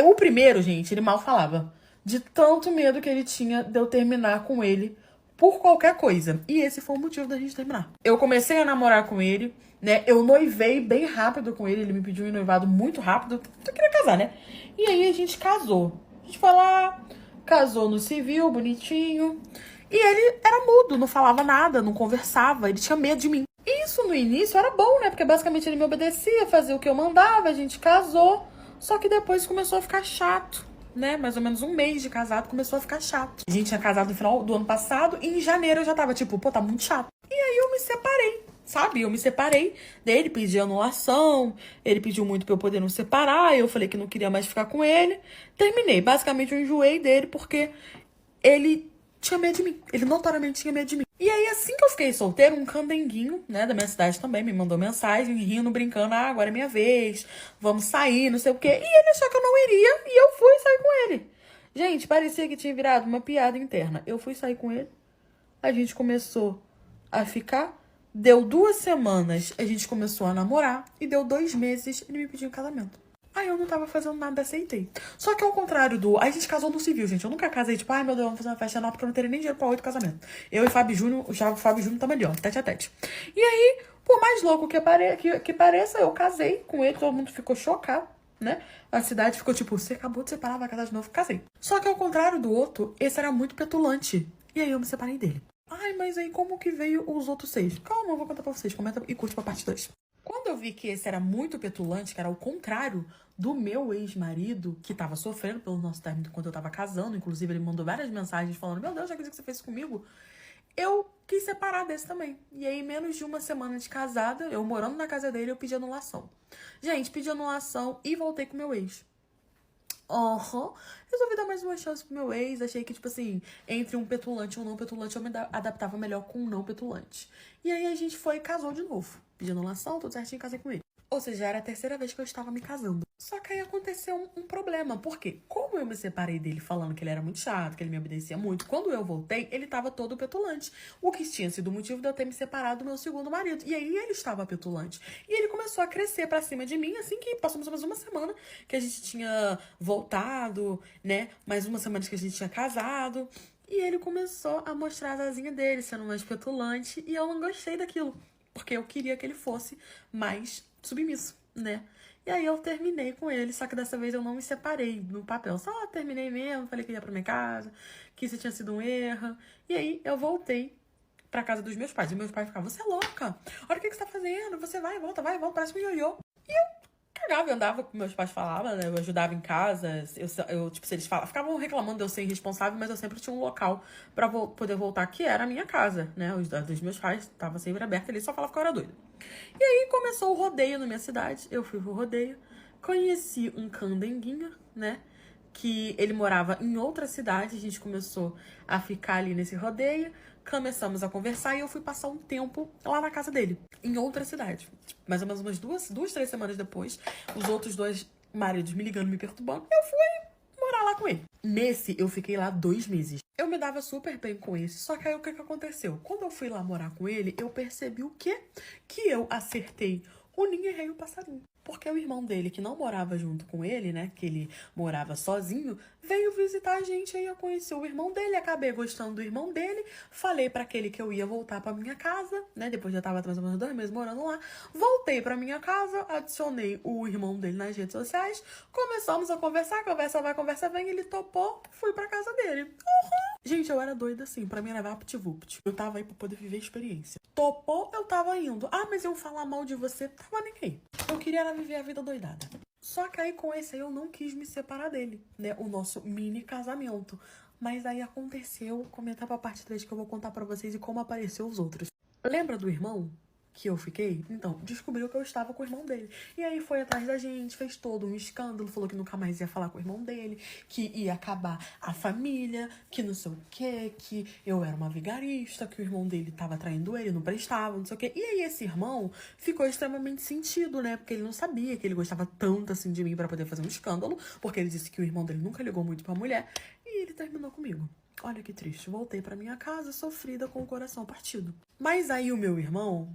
S1: O primeiro, gente, ele mal falava. De tanto medo que ele tinha de eu terminar com ele por qualquer coisa. E esse foi o motivo da gente terminar. Eu comecei a namorar com ele, né? Eu noivei bem rápido com ele. Ele me pediu um noivado muito rápido. Eu queria casar, né? E aí a gente casou. A gente foi lá, casou no civil, bonitinho. E ele era mudo, não falava nada, não conversava. Ele tinha medo de mim. Isso no início era bom, né? Porque basicamente ele me obedecia, fazia o que eu mandava, a gente casou. Só que depois começou a ficar chato, né? Mais ou menos um mês de casado começou a ficar chato. A gente tinha casado no final do ano passado e em janeiro eu já tava tipo, pô, tá muito chato. E aí eu me separei, sabe? Eu me separei dele, pedi anulação, ele pediu muito pra eu poder nos separar, eu falei que não queria mais ficar com ele. Terminei. Basicamente eu enjoei dele porque ele tinha medo de mim. Ele notoriamente tinha medo de mim. E aí, assim que eu fiquei solteiro, um candenguinho, né, da minha cidade também, me mandou mensagem, rindo, brincando, agora é minha vez, vamos sair, não sei o quê. E ele achou que eu não iria, e eu fui sair com ele. Gente, parecia que tinha virado uma piada interna. Eu fui sair com ele, a gente começou a ficar, deu 2 semanas, a gente começou a namorar, e deu 2 meses, ele me pediu em casamento. Aí eu não tava fazendo nada, aceitei. Só que ao contrário do... Aí a gente casou no civil, gente. Eu nunca casei, tipo, ai meu Deus, vamos fazer uma festa não, porque eu não teria nem dinheiro pra 8 casamentos. Eu e Fábio Júnior, já o Fábio Júnior tá melhor, tete a tete. E aí, por mais louco que pareça, eu casei com ele, todo mundo ficou chocado, né? A cidade ficou tipo, você acabou de separar, vai casar de novo, casei. Só que ao contrário do outro, esse era muito petulante. E aí eu me separei dele. Ai, mas aí como que veio os outros 6? Calma, eu vou contar pra vocês. Comenta e curte pra parte 2. Quando eu vi que esse era muito petulante, que era o contrário do meu ex-marido, que tava sofrendo pelo nosso término enquanto eu tava casando, inclusive ele mandou várias mensagens falando, meu Deus, já acredito que você fez isso comigo, eu quis separar desse também. E aí, menos de uma semana de casada, eu morando na casa dele, eu pedi anulação. Gente, pedi anulação e voltei com meu ex. Resolvi dar mais uma chance pro meu ex. Achei que, tipo assim, entre um petulante e um não petulante, eu me adaptava melhor com um não petulante. E aí a gente foi e casou de novo. Pedi anulação, tudo certinho, casei com ele. Ou seja, era a terceira vez que eu estava me casando. Só que aí aconteceu um problema. Por quê? Como eu me separei dele falando que ele era muito chato, que ele me obedecia muito, quando eu voltei, ele estava todo petulante. O que tinha sido o motivo de eu ter me separado do meu segundo marido. E aí ele estava petulante. E ele começou a crescer pra cima de mim, assim que passou mais ou menos uma semana que a gente tinha voltado, né? Mais uma semana que a gente tinha casado. E ele começou a mostrar a asinha dele, sendo mais petulante. E eu não gostei daquilo. Porque eu queria que ele fosse mais submisso, né? E aí eu terminei com ele, só que dessa vez eu não me separei no papel. Só terminei mesmo, falei que ia pra minha casa, que isso tinha sido um erro. E aí eu voltei pra casa dos meus pais. E meus pais ficavam, você é louca? Olha o que você tá fazendo. Você vai e volta, parece um ioiô. E eu cagava e andava, como meus pais falavam, né? Eu ajudava em casa. Eu tipo, se eles falavam, ficavam reclamando de eu ser irresponsável, mas eu sempre tinha um local pra poder voltar, que era a minha casa, né? Os dos meus pais tava sempre aberto, eles só falavam que eu era doida. E aí começou o rodeio na minha cidade. Eu fui pro rodeio. Conheci um candenguinho, né? Que ele morava em outra cidade. A gente começou a ficar ali nesse rodeio. Começamos a conversar e eu fui passar um tempo lá na casa dele, em outra cidade. Mais ou menos umas duas, 3 semanas depois, os outros 2 maridos me ligando, me perturbando. Eu fui morar lá com ele. Nesse, eu fiquei lá 2 meses. Eu me dava super bem com esse, só que aí o que aconteceu? Quando eu fui lá morar com ele, eu percebi o quê? Que eu acertei o ninho e errei o passarinho. Porque o irmão dele, que não morava junto com ele, né, que ele morava sozinho, veio visitar a gente, aí eu conheci o irmão dele, acabei gostando do irmão dele, falei pra aquele que eu ia voltar pra minha casa, né, depois já tava mais ou menos 2 meses morando lá, voltei pra minha casa, adicionei o irmão dele nas redes sociais, começamos a conversar, conversa vai, conversa vem, ele topou, fui pra casa dele. Gente, eu era doida assim, pra me levar VaptVupt. Eu tava aí pra poder viver a experiência. Topou, eu tava indo. Mas eu falar mal de você, tava nem aí. Eu queria era viver a vida doidada. Só que aí com esse aí eu não quis me separar dele, né? O nosso mini casamento. Mas aí aconteceu, comentar pra parte 3 que eu vou contar pra vocês e como apareceu os outros. Lembra do irmão que eu fiquei? Então, descobriu que eu estava com o irmão dele. E aí foi atrás da gente, fez todo um escândalo, falou que nunca mais ia falar com o irmão dele, que ia acabar a família, que não sei o quê, que eu era uma vigarista, que o irmão dele tava traindo ele, não prestava, não sei o quê. E aí esse irmão ficou extremamente sentido, né? Porque ele não sabia que ele gostava tanto assim de mim pra poder fazer um escândalo, porque ele disse que o irmão dele nunca ligou muito pra mulher, e ele terminou comigo. Olha que triste. Voltei pra minha casa sofrida com o coração partido. Mas aí o meu irmão,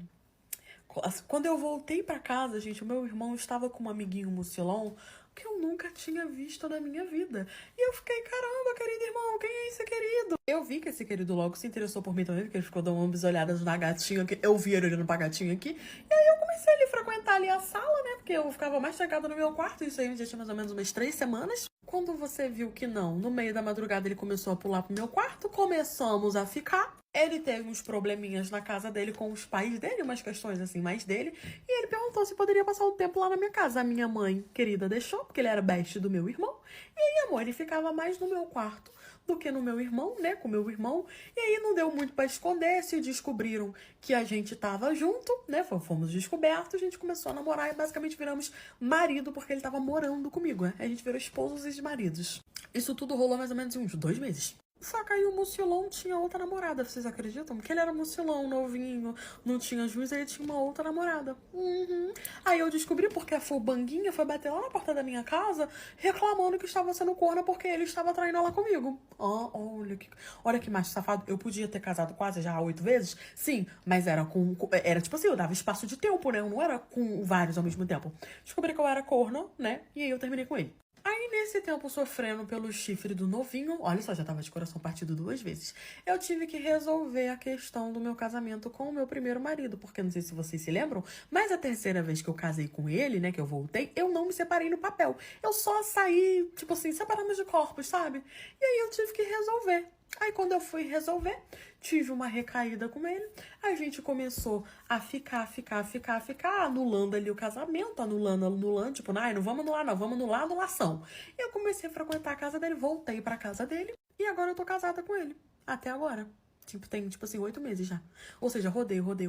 S1: quando eu voltei pra casa, gente, o meu irmão estava com um amiguinho mucilão que eu nunca tinha visto na minha vida. E eu fiquei, caramba, querido irmão, quem é esse querido? Eu vi que esse querido logo se interessou por mim também, porque ele ficou dando umas olhadas na gatinha, que eu vi ele olhando pra gatinha aqui. E aí eu comecei ali a frequentar ali a sala, né? Porque eu ficava mais trancada no meu quarto, isso aí já tinha mais ou menos umas 3 semanas. Quando você viu que não, no meio da madrugada ele começou a pular pro meu quarto, começamos a ficar. Ele teve uns probleminhas na casa dele com os pais dele, umas questões assim mais dele. E ele perguntou se poderia passar o tempo lá na minha casa. A minha mãe querida deixou, porque ele era best do meu irmão. E aí, amor, ele ficava mais no meu quarto do que no meu irmão, né? Com o meu irmão. E aí não deu muito pra esconder. Se descobriram que a gente tava junto, né? Fomos descobertos, a gente começou a namorar e basicamente viramos marido, porque ele tava morando comigo, né? A gente virou esposos e maridos. Isso tudo rolou mais ou menos uns 2 meses. Só que aí o Mucilão tinha outra namorada, vocês acreditam? Porque ele era Mucilão, novinho, não tinha juízo, ele tinha uma outra namorada. Aí eu descobri porque a Fubanguinha foi bater lá na porta da minha casa, reclamando que estava sendo corna porque ele estava traindo ela comigo. Olha que macho safado. Eu podia ter casado quase já 8 vezes? Sim, mas era era tipo assim, eu dava espaço de tempo, né? Eu não era com vários ao mesmo tempo. Descobri que eu era corna, né? E aí eu terminei com ele. Aí, nesse tempo, sofrendo pelo chifre do novinho, olha só, já tava de coração partido 2 vezes, eu tive que resolver a questão do meu casamento com o meu primeiro marido, porque não sei se vocês se lembram, mas a terceira vez que eu casei com ele, né, que eu voltei, eu não me separei no papel. Eu só saí, tipo assim, separamos de corpos, sabe? E aí eu tive que resolver. Aí quando eu fui resolver, tive uma recaída com ele, a gente começou a ficar, anulando ali o casamento, anulando, tipo, não vamos anular não, vamos anular a anulação. E eu comecei a frequentar a casa dele, voltei pra casa dele, e agora eu tô casada com ele, até agora. Tem, tipo assim, 8 meses já. Ou seja, rodei, voltei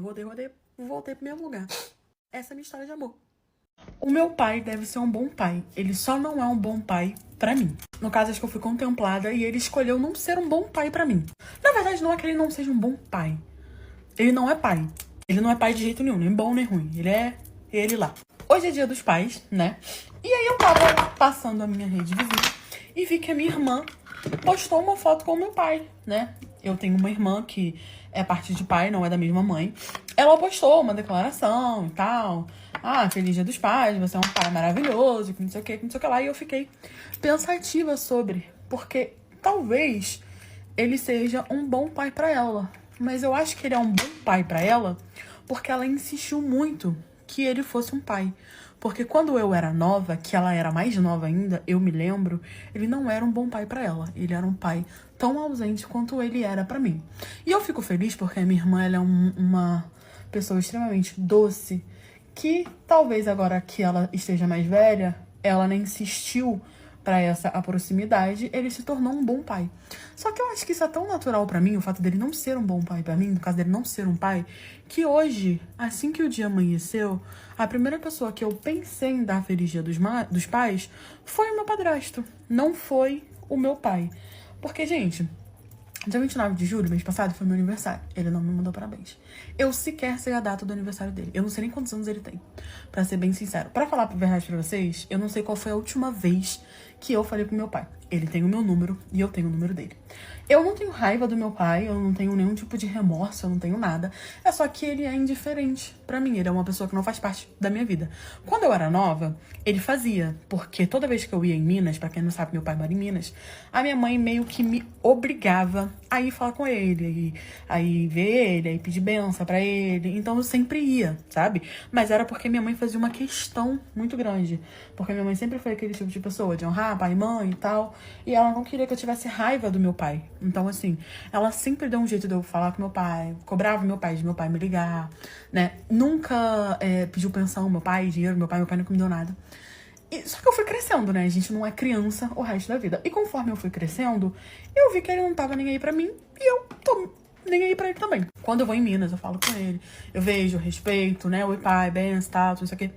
S1: pro mesmo lugar. Essa é a minha história de amor. O meu pai deve ser um bom pai. Ele só não é um bom pai pra mim. No caso, acho que eu fui contemplada e ele escolheu não ser um bom pai pra mim. Na verdade, não é que ele não seja um bom pai. Ele não é pai. Ele não é pai de jeito nenhum, nem bom nem ruim. Ele é ele lá. Hoje é dia dos pais, né? E aí eu tava passando a minha rede de visita e vi que a minha irmã postou uma foto com o meu pai, né? Eu tenho uma irmã que é parte de pai, não é da mesma mãe. Ela postou uma declaração e tal. Ah, feliz dia dos pais, você é um pai maravilhoso, que não sei o que lá. E eu fiquei pensativa sobre, porque talvez ele seja um bom pai pra ela. Mas eu acho que ele é um bom pai pra ela porque ela insistiu muito que ele fosse um pai. Porque quando eu era nova, que ela era mais nova ainda, eu me lembro, ele não era um bom pai pra ela. Ele era um pai tão ausente quanto ele era pra mim. E eu fico feliz porque a minha irmã, ela é uma pessoa extremamente doce, que talvez agora que ela esteja mais velha, ela nem insistiu pra essa a proximidade, ele se tornou um bom pai. Só que eu acho que isso é tão natural pra mim, o fato dele não ser um bom pai pra mim, no caso dele não ser um pai, que hoje, assim que o dia amanheceu, a primeira pessoa que eu pensei em dar feliz dia dos pais foi o meu padrasto, não foi o meu pai. Porque, gente, dia 29 de julho, mês passado, foi meu aniversário. Ele não me mandou parabéns. Eu sequer sei a data do aniversário dele. Eu não sei nem quantos anos ele tem, pra ser bem sincero. Pra falar a verdade pra vocês, eu não sei qual foi a última vez que eu falei pro meu pai. Ele tem o meu número e eu tenho o número dele. Eu não tenho raiva do meu pai, eu não tenho nenhum tipo de remorso, eu não tenho nada. É só que ele é indiferente pra mim, ele é uma pessoa que não faz parte da minha vida. Quando eu era nova, ele fazia, porque toda vez que eu ia em Minas, pra quem não sabe, meu pai mora em Minas, a minha mãe meio que me obrigava a ir falar com ele, aí ver ele, aí pedir benção pra ele. Então eu sempre ia, sabe? Mas era porque minha mãe fazia uma questão muito grande. Porque minha mãe sempre foi aquele tipo de pessoa, de honrar pai e mãe e tal. E ela não queria que eu tivesse raiva do meu pai. Então, assim, ela sempre deu um jeito de eu falar com meu pai, cobrava meu pai, de meu pai me ligar, né? Nunca pediu pensão, meu pai, dinheiro, meu pai nunca me deu nada. Só que eu fui crescendo, né? A gente não é criança o resto da vida. E conforme eu fui crescendo, eu vi que ele não tava nem aí pra mim. E eu tô nem aí pra ele também. Quando eu vou em Minas, eu falo com ele. Eu vejo, eu respeito, né? Oi, pai, bem, status, isso aqui.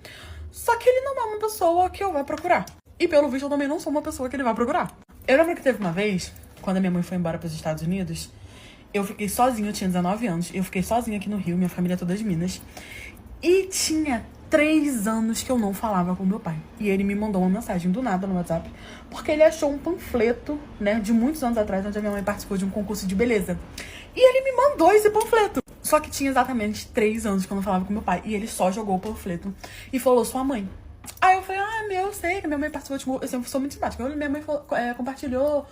S1: Só que ele não é uma pessoa que eu vou procurar. E pelo visto, eu também não sou uma pessoa que ele vai procurar. Eu lembro que teve uma vez, quando a minha mãe foi embora pros Estados Unidos, eu fiquei sozinha, eu tinha 19 anos. Eu fiquei sozinha aqui no Rio, minha família toda de Minas. E tinha 3 anos que eu não falava com meu pai. E ele me mandou uma mensagem do nada no WhatsApp, porque ele achou um panfleto, né, de muitos anos atrás, onde a minha mãe participou de um concurso de beleza. E ele me mandou esse panfleto. Só que tinha exatamente 3 anos que eu não falava com meu pai. E ele só jogou o panfleto e falou, sua mãe. Aí eu falei, eu sei que minha mãe participou de... Eu sempre sou muito simpática. Minha mãe compartilhou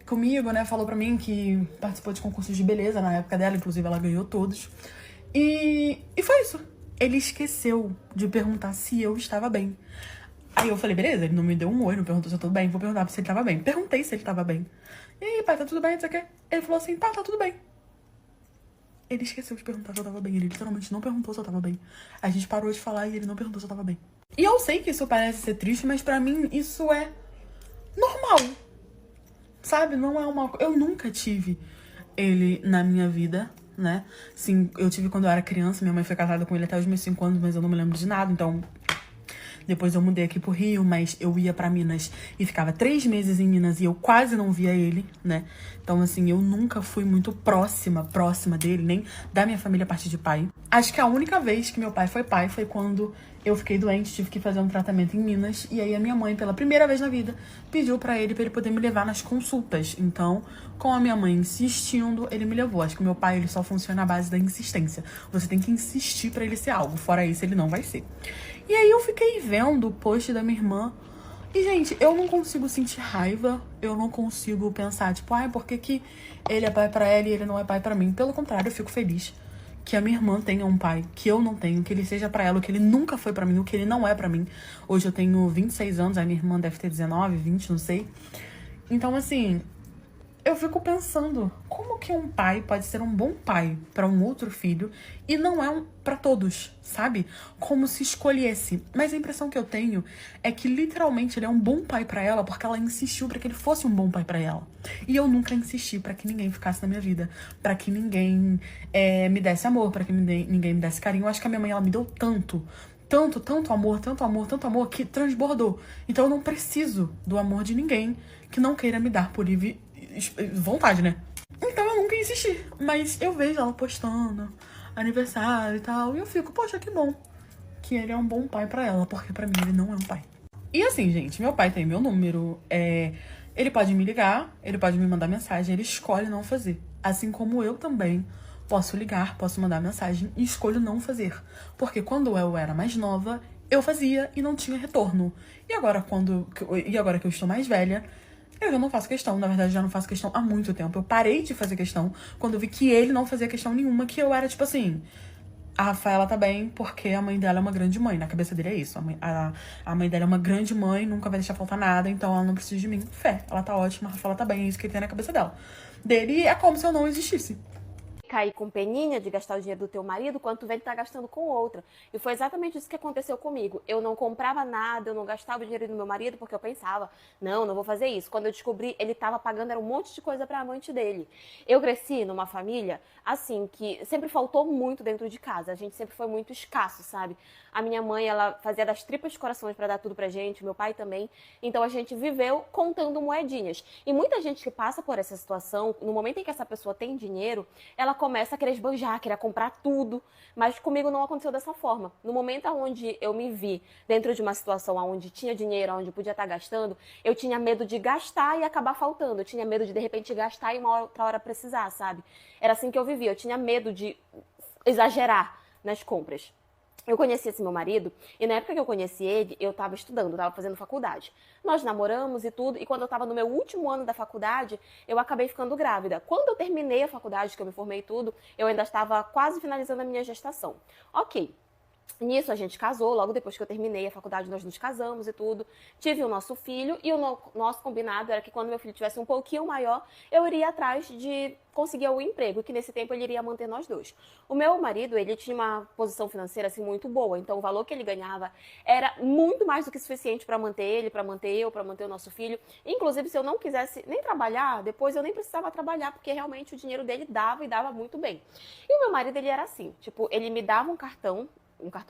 S1: comigo, né, falou pra mim que participou de concursos de beleza na época dela, inclusive ela ganhou todos. E foi isso. Ele esqueceu de perguntar se eu estava bem. Aí eu falei, beleza, ele não me deu um oi, não perguntou se eu tô bem, vou perguntar se ele tava bem. Perguntei se ele tava bem. E aí, pai, tá tudo bem, não sei o quê? Ele falou assim, tá tudo bem. Ele esqueceu de perguntar se eu tava bem. Ele literalmente não perguntou se eu tava bem. A gente parou de falar e ele não perguntou se eu tava bem. E eu sei que isso parece ser triste, mas pra mim isso é normal. Sabe? Não é uma... Eu nunca tive ele na minha vida, né? Sim, eu tive quando eu era criança. Minha mãe foi casada com ele até os meus 5 anos, mas eu não me lembro de nada. Então, depois eu mudei aqui pro Rio, mas eu ia pra Minas e ficava 3 meses em Minas e eu quase não via ele, né? Então, assim, eu nunca fui muito próxima dele, nem da minha família a partir de pai. Acho que a única vez que meu pai foi quando eu fiquei doente, tive que fazer um tratamento em Minas. E aí a minha mãe, pela primeira vez na vida, pediu pra ele poder me levar nas consultas. Então, com a minha mãe insistindo, ele me levou. Acho que o meu pai, ele só funciona à base da insistência. Você tem que insistir pra ele ser algo. Fora isso, ele não vai ser. E aí eu fiquei vendo o post da minha irmã. E, gente, eu não consigo sentir raiva. Eu não consigo pensar, tipo, por que ele é pai pra ela e ele não é pai pra mim? Pelo contrário, eu fico feliz que a minha irmã tenha um pai que eu não tenho, que ele seja pra ela o que ele nunca foi pra mim, o que ele não é pra mim. Hoje eu tenho 26 anos, a minha irmã deve ter 19, 20, não sei. Então, assim, eu fico pensando, como que um pai pode ser um bom pai pra um outro filho e não é pra todos, sabe? Como se escolhesse. Mas a impressão que eu tenho é que literalmente ele é um bom pai pra ela porque ela insistiu pra que ele fosse um bom pai pra ela. E eu nunca insisti pra que ninguém ficasse na minha vida, pra que ninguém me desse amor, pra que ninguém me desse carinho. Eu acho que a minha mãe, ela me deu tanto amor, que transbordou. Então eu não preciso do amor de ninguém que não queira me dar por livre vontade, né? Então eu nunca insisti. Mas eu vejo ela postando aniversário e tal, e eu fico, poxa, que bom que ele é um bom pai pra ela, porque pra mim ele não é um pai. E assim, gente, meu pai tem meu número, ele pode me ligar, ele pode me mandar mensagem, ele escolhe não fazer. Assim como eu também posso ligar, posso mandar mensagem e escolho não fazer. Porque quando eu era mais nova, eu fazia e não tinha retorno. E agora que eu estou mais velha, eu já não faço questão. Na verdade, já não faço questão há muito tempo. Eu parei de fazer questão quando eu vi que ele não fazia questão nenhuma, que eu era tipo assim... A Rafaela tá bem porque a mãe dela é uma grande mãe. Na cabeça dele é isso. A mãe dela é uma grande mãe, nunca vai deixar faltar nada, então ela não precisa de mim. Fé, ela tá ótima, a Rafaela tá bem, é isso que ele tem na cabeça dela. Dele é como se eu não existisse.
S2: Cair com peninha de gastar o dinheiro do teu marido, quando tu vê ele tá gastando com outra. E foi exatamente isso que aconteceu comigo. Eu não comprava nada, eu não gastava o dinheiro do meu marido, porque eu pensava, não vou fazer isso. Quando eu descobri, ele tava pagando, era um monte de coisa pra amante dele. Eu cresci numa família, assim, que sempre faltou muito dentro de casa. A gente sempre foi muito escasso, sabe? A minha mãe, ela fazia das tripas de corações pra dar tudo pra gente, meu pai também. Então a gente viveu contando moedinhas. E muita gente que passa por essa situação, no momento em que essa pessoa tem dinheiro, ela começa a querer esbanjar, querer comprar tudo. Mas comigo não aconteceu dessa forma. No momento onde eu me vi dentro de uma situação onde tinha dinheiro, onde podia estar gastando, eu tinha medo de gastar e acabar faltando. Eu tinha medo de repente gastar e uma outra hora precisar, sabe? Era assim que eu vivia. Eu tinha medo de exagerar nas compras. Eu conheci esse meu marido e na época que eu conheci ele, eu tava estudando, tava fazendo faculdade. Nós namoramos e tudo, e quando eu tava no meu último ano da faculdade, eu acabei ficando grávida. Quando eu terminei a faculdade, que eu me formei e tudo, eu ainda estava quase finalizando a minha gestação. Ok. Nisso a gente casou, logo depois que eu terminei a faculdade nós nos casamos e tudo. Tive o nosso filho e o nosso combinado era que quando meu filho tivesse um pouquinho maior, eu iria atrás de conseguir o emprego, que nesse tempo ele iria manter nós dois. O meu marido, ele tinha uma posição financeira assim muito boa, então o valor que ele ganhava era muito mais do que suficiente para manter ele, para manter eu, para manter o nosso filho. Inclusive, se eu não quisesse nem trabalhar, depois eu nem precisava trabalhar, porque realmente o dinheiro dele dava e dava muito bem. E o meu marido, ele era assim, tipo, ele me dava um cartão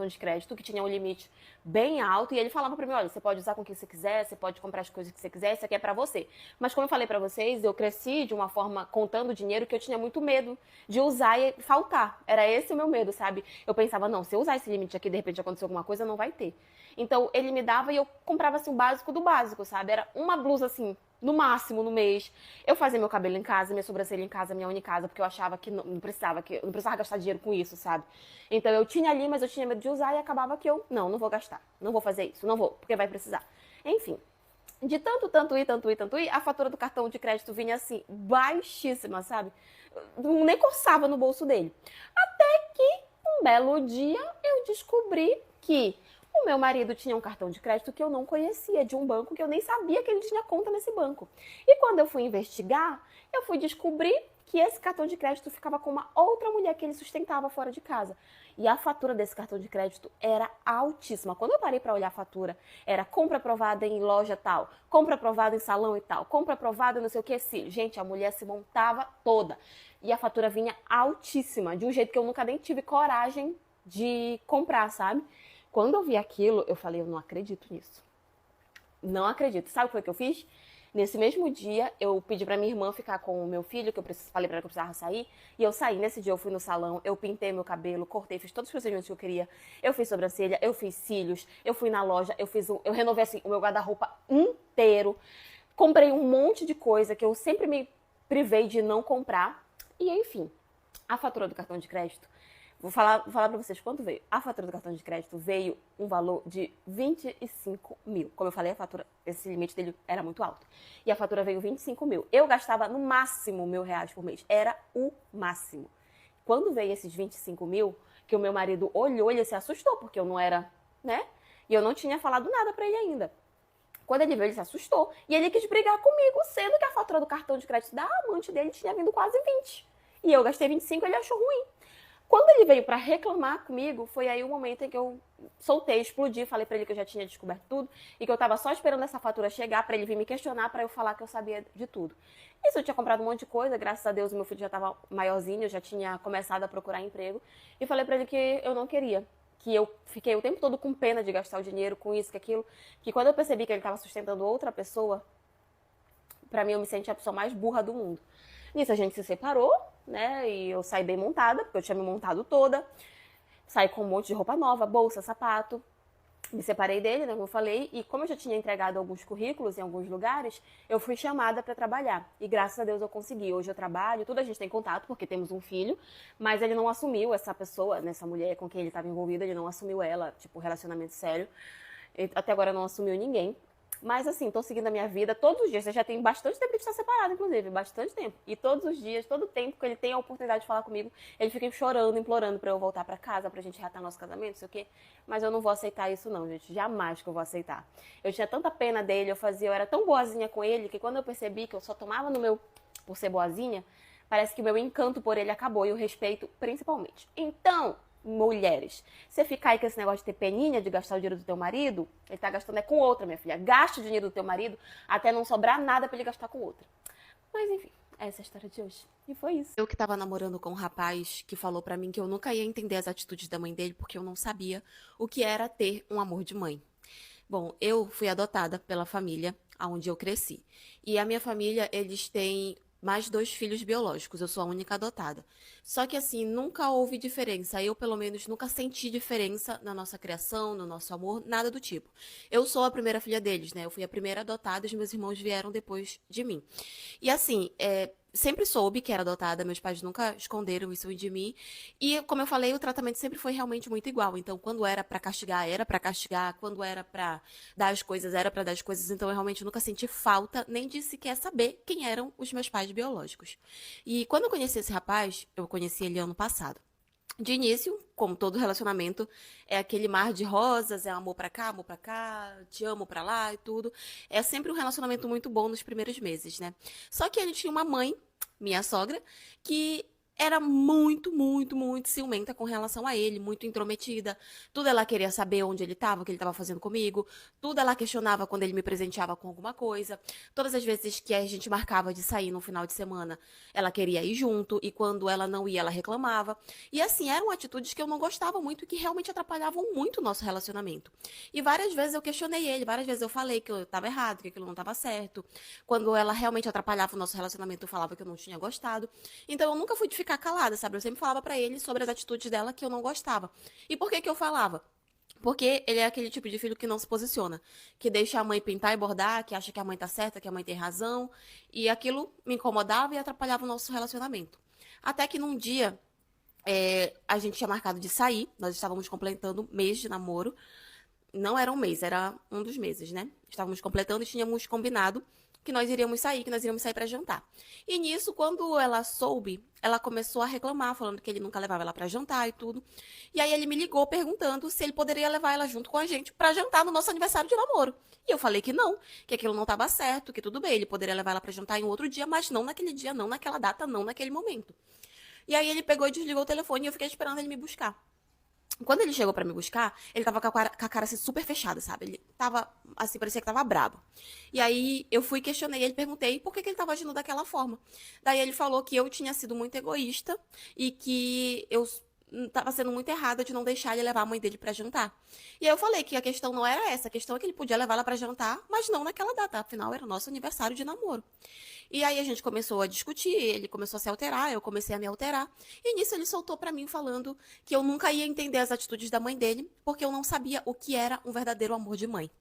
S2: de crédito que tinha um limite bem alto e ele falava para mim, olha, você pode usar com o que você quiser, você pode comprar as coisas que você quiser, isso aqui é para você. Mas como eu falei para vocês, eu cresci de uma forma contando dinheiro que eu tinha muito medo de usar e faltar. Era esse o meu medo, sabe? Eu pensava, não, se eu usar esse limite aqui, de repente acontecer alguma coisa, não vai ter. Então ele me dava e eu comprava assim o básico do básico, sabe? Era uma blusa assim no máximo no mês. Eu fazia meu cabelo em casa, minha sobrancelha em casa, minha unha em casa, porque eu achava que não precisava, que eu não precisava gastar dinheiro com isso, sabe? Então eu tinha ali, mas eu tinha medo de usar e acabava que eu, não vou gastar, não vou fazer isso, não vou, porque vai precisar. Enfim, de tanto ir, a fatura do cartão de crédito vinha assim, baixíssima, sabe? Nem coçava no bolso dele. Até que um belo dia eu descobri que o meu marido tinha um cartão de crédito que eu não conhecia, de um banco que eu nem sabia que ele tinha conta nesse banco. E quando eu fui investigar, eu fui descobrir que esse cartão de crédito ficava com uma outra mulher que ele sustentava fora de casa. E a fatura desse cartão de crédito era altíssima. Quando eu parei para olhar a fatura, era compra aprovada em loja tal, compra aprovada em salão e tal, compra aprovada não sei o que. Sim. Gente, a mulher se montava toda. E a fatura vinha altíssima, de um jeito que eu nunca nem tive coragem de comprar, sabe? Quando eu vi aquilo, eu falei, eu não acredito nisso. Não acredito. Sabe o que foi que eu fiz? Nesse mesmo dia, eu pedi pra minha irmã ficar com o meu filho, que eu falei pra ela que eu precisava sair, e eu saí. Nesse dia eu fui no salão, eu pintei meu cabelo, cortei, fiz todos os procedimentos que eu queria. Eu fiz sobrancelha, eu fiz cílios, eu fui na loja, eu renovei assim, o meu guarda-roupa inteiro. Comprei um monte de coisa que eu sempre me privei de não comprar. E enfim, a fatura do cartão de crédito, vou falar pra vocês quanto veio. A fatura do cartão de crédito veio um valor de 25 mil. Como eu falei, a fatura, esse limite dele era muito alto. E a fatura veio 25 mil. Eu gastava no máximo R$ 1.000 por mês. Era o máximo. Quando veio esses 25 mil, que o meu marido olhou, ele se assustou, porque eu não era, né? E eu não tinha falado nada pra ele ainda. Quando ele veio, ele se assustou. E ele quis brigar comigo, sendo que a fatura do cartão de crédito da amante dele tinha vindo quase 20. E eu gastei 25, ele achou ruim. Quando ele veio pra reclamar comigo, foi aí o momento em que eu soltei, explodi, falei pra ele que eu já tinha descoberto tudo e que eu tava só esperando essa fatura chegar pra ele vir me questionar, pra eu falar que eu sabia de tudo. Isso, eu tinha comprado um monte de coisa, graças a Deus o meu filho já tava maiorzinho, eu já tinha começado a procurar emprego e falei pra ele que eu não queria, que eu fiquei o tempo todo com pena de gastar o dinheiro com isso, com aquilo, que quando eu percebi que ele tava sustentando outra pessoa, pra mim eu me senti a pessoa mais burra do mundo. Nisso a gente se separou, né? E eu saí bem montada, porque eu tinha me montado toda. Saí com um monte de roupa nova, bolsa, sapato. Me separei dele, né, como eu falei. E como eu já tinha entregado alguns currículos em alguns lugares, eu fui chamada para trabalhar. E graças a Deus eu consegui. Hoje eu trabalho, tudo a gente tem contato, porque temos um filho. Mas ele não assumiu essa pessoa, essa mulher com quem ele estava envolvido, ele não assumiu ela, tipo, relacionamento sério. Até agora não assumiu ninguém. Mas assim, tô seguindo a minha vida todos os dias. Você já tem bastante tempo de estar separado, inclusive, bastante tempo. E todos os dias, todo o tempo que ele tem a oportunidade de falar comigo, ele fica chorando, implorando pra eu voltar pra casa, pra gente reatar nosso casamento, não sei o quê. Mas eu não vou aceitar isso não, gente. Jamais que eu vou aceitar. Eu tinha tanta pena dele, eu era tão boazinha com ele, que quando eu percebi que eu só tomava no meu por ser boazinha, parece que o meu encanto por ele acabou e o respeito principalmente. Então, mulheres, você ficar aí com esse negócio de ter peninha de gastar o dinheiro do teu marido, ele tá gastando com outra, minha filha. Gasta o dinheiro do teu marido até não sobrar nada pra ele gastar com outra. Mas enfim, essa é a história de hoje. E foi isso. Eu que tava namorando com um rapaz que falou pra mim que eu nunca ia entender as atitudes da mãe dele porque eu não sabia o que era ter um amor de mãe. Bom, eu fui adotada pela família onde eu cresci. E a minha família, eles têm mais 2 filhos biológicos, eu sou a única adotada. Só que assim, nunca houve diferença, eu pelo menos nunca senti diferença na nossa criação, no nosso amor, nada do tipo. Eu sou a primeira filha deles, né? Eu fui a primeira adotada e os meus irmãos vieram depois de mim. E assim, sempre soube que era adotada, meus pais nunca esconderam isso de mim. E, como eu falei, o tratamento sempre foi realmente muito igual. Então, quando era pra castigar, era pra castigar. Quando era pra dar as coisas, era pra dar as coisas. Então, eu realmente nunca senti falta nem de sequer saber quem eram os meus pais biológicos. E quando eu conheci esse rapaz, eu conheci ele ano passado. De início, como todo relacionamento, é aquele mar de rosas, é amor pra cá, te amo pra lá e tudo. É sempre um relacionamento muito bom nos primeiros meses, né? Só que ele tinha uma mãe, minha sogra, que era muito, muito, muito ciumenta com relação a ele, muito intrometida. Tudo ela queria saber onde ele estava, o que ele estava fazendo comigo. Tudo ela questionava quando ele me presenteava com alguma coisa. Todas as vezes que a gente marcava de sair no final de semana, ela queria ir junto. E quando ela não ia, ela reclamava. E assim, eram atitudes que eu não gostava muito e que realmente atrapalhavam muito o nosso relacionamento. E várias vezes eu questionei ele, várias vezes eu falei que eu estava errado, que aquilo não estava certo. Quando ela realmente atrapalhava o nosso relacionamento, eu falava que eu não tinha gostado. Então eu nunca fui de ficar calada, sabe? Eu sempre falava pra ele sobre as atitudes dela que eu não gostava. E por que que eu falava? Porque ele é aquele tipo de filho que não se posiciona, que deixa a mãe pintar e bordar, que acha que a mãe tá certa, que a mãe tem razão, e aquilo me incomodava e atrapalhava o nosso relacionamento. Até que num dia, a gente tinha marcado de sair, nós estávamos completando mês de namoro, não era um mês, era um dos meses, né? Estávamos completando e tínhamos combinado que nós iríamos sair para jantar. E nisso, quando ela soube, ela começou a reclamar, falando que ele nunca levava ela para jantar e tudo. E aí ele me ligou perguntando se ele poderia levar ela junto com a gente para jantar no nosso aniversário de namoro. E eu falei que não, que aquilo não estava certo, que tudo bem, ele poderia levar ela para jantar em um outro dia, mas não naquele dia, não naquela data, não naquele momento. E aí ele pegou e desligou o telefone e eu fiquei esperando ele me buscar. Quando ele chegou pra me buscar, ele tava com a cara assim, super fechada, sabe? Ele tava, assim, parecia que tava brabo. E aí eu fui, questionei ele, perguntei por que que ele tava agindo daquela forma. Daí ele falou que eu tinha sido muito egoísta e que eu tava sendo muito errada de não deixar ele levar a mãe dele pra jantar. E aí eu falei que a questão não era essa, a questão é que ele podia levar ela pra jantar, mas não naquela data, afinal era o nosso aniversário de namoro. E aí a gente começou a discutir, ele começou a se alterar, eu comecei a me alterar. E nisso ele soltou pra mim falando que eu nunca ia entender as atitudes da mãe dele, porque eu não sabia o que era um verdadeiro amor de mãe.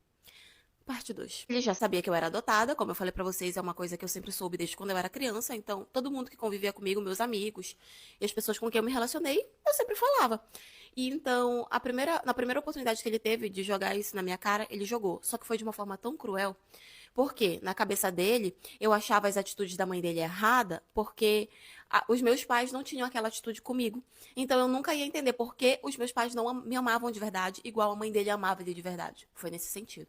S2: Parte 2. Ele já sabia que eu era adotada, como eu falei pra vocês, é uma coisa que eu sempre soube desde quando eu era criança, então todo mundo que convivia comigo, meus amigos e as pessoas com quem eu me relacionei, eu sempre falava. E então, na primeira oportunidade que ele teve de jogar isso na minha cara, ele jogou. Só que foi de uma forma tão cruel, porque na cabeça dele, eu achava as atitudes da mãe dele errada, porque os meus pais não tinham aquela atitude comigo. Então eu nunca ia entender por que os meus pais não me amavam de verdade, igual a mãe dele amava ele de verdade. Foi nesse sentido.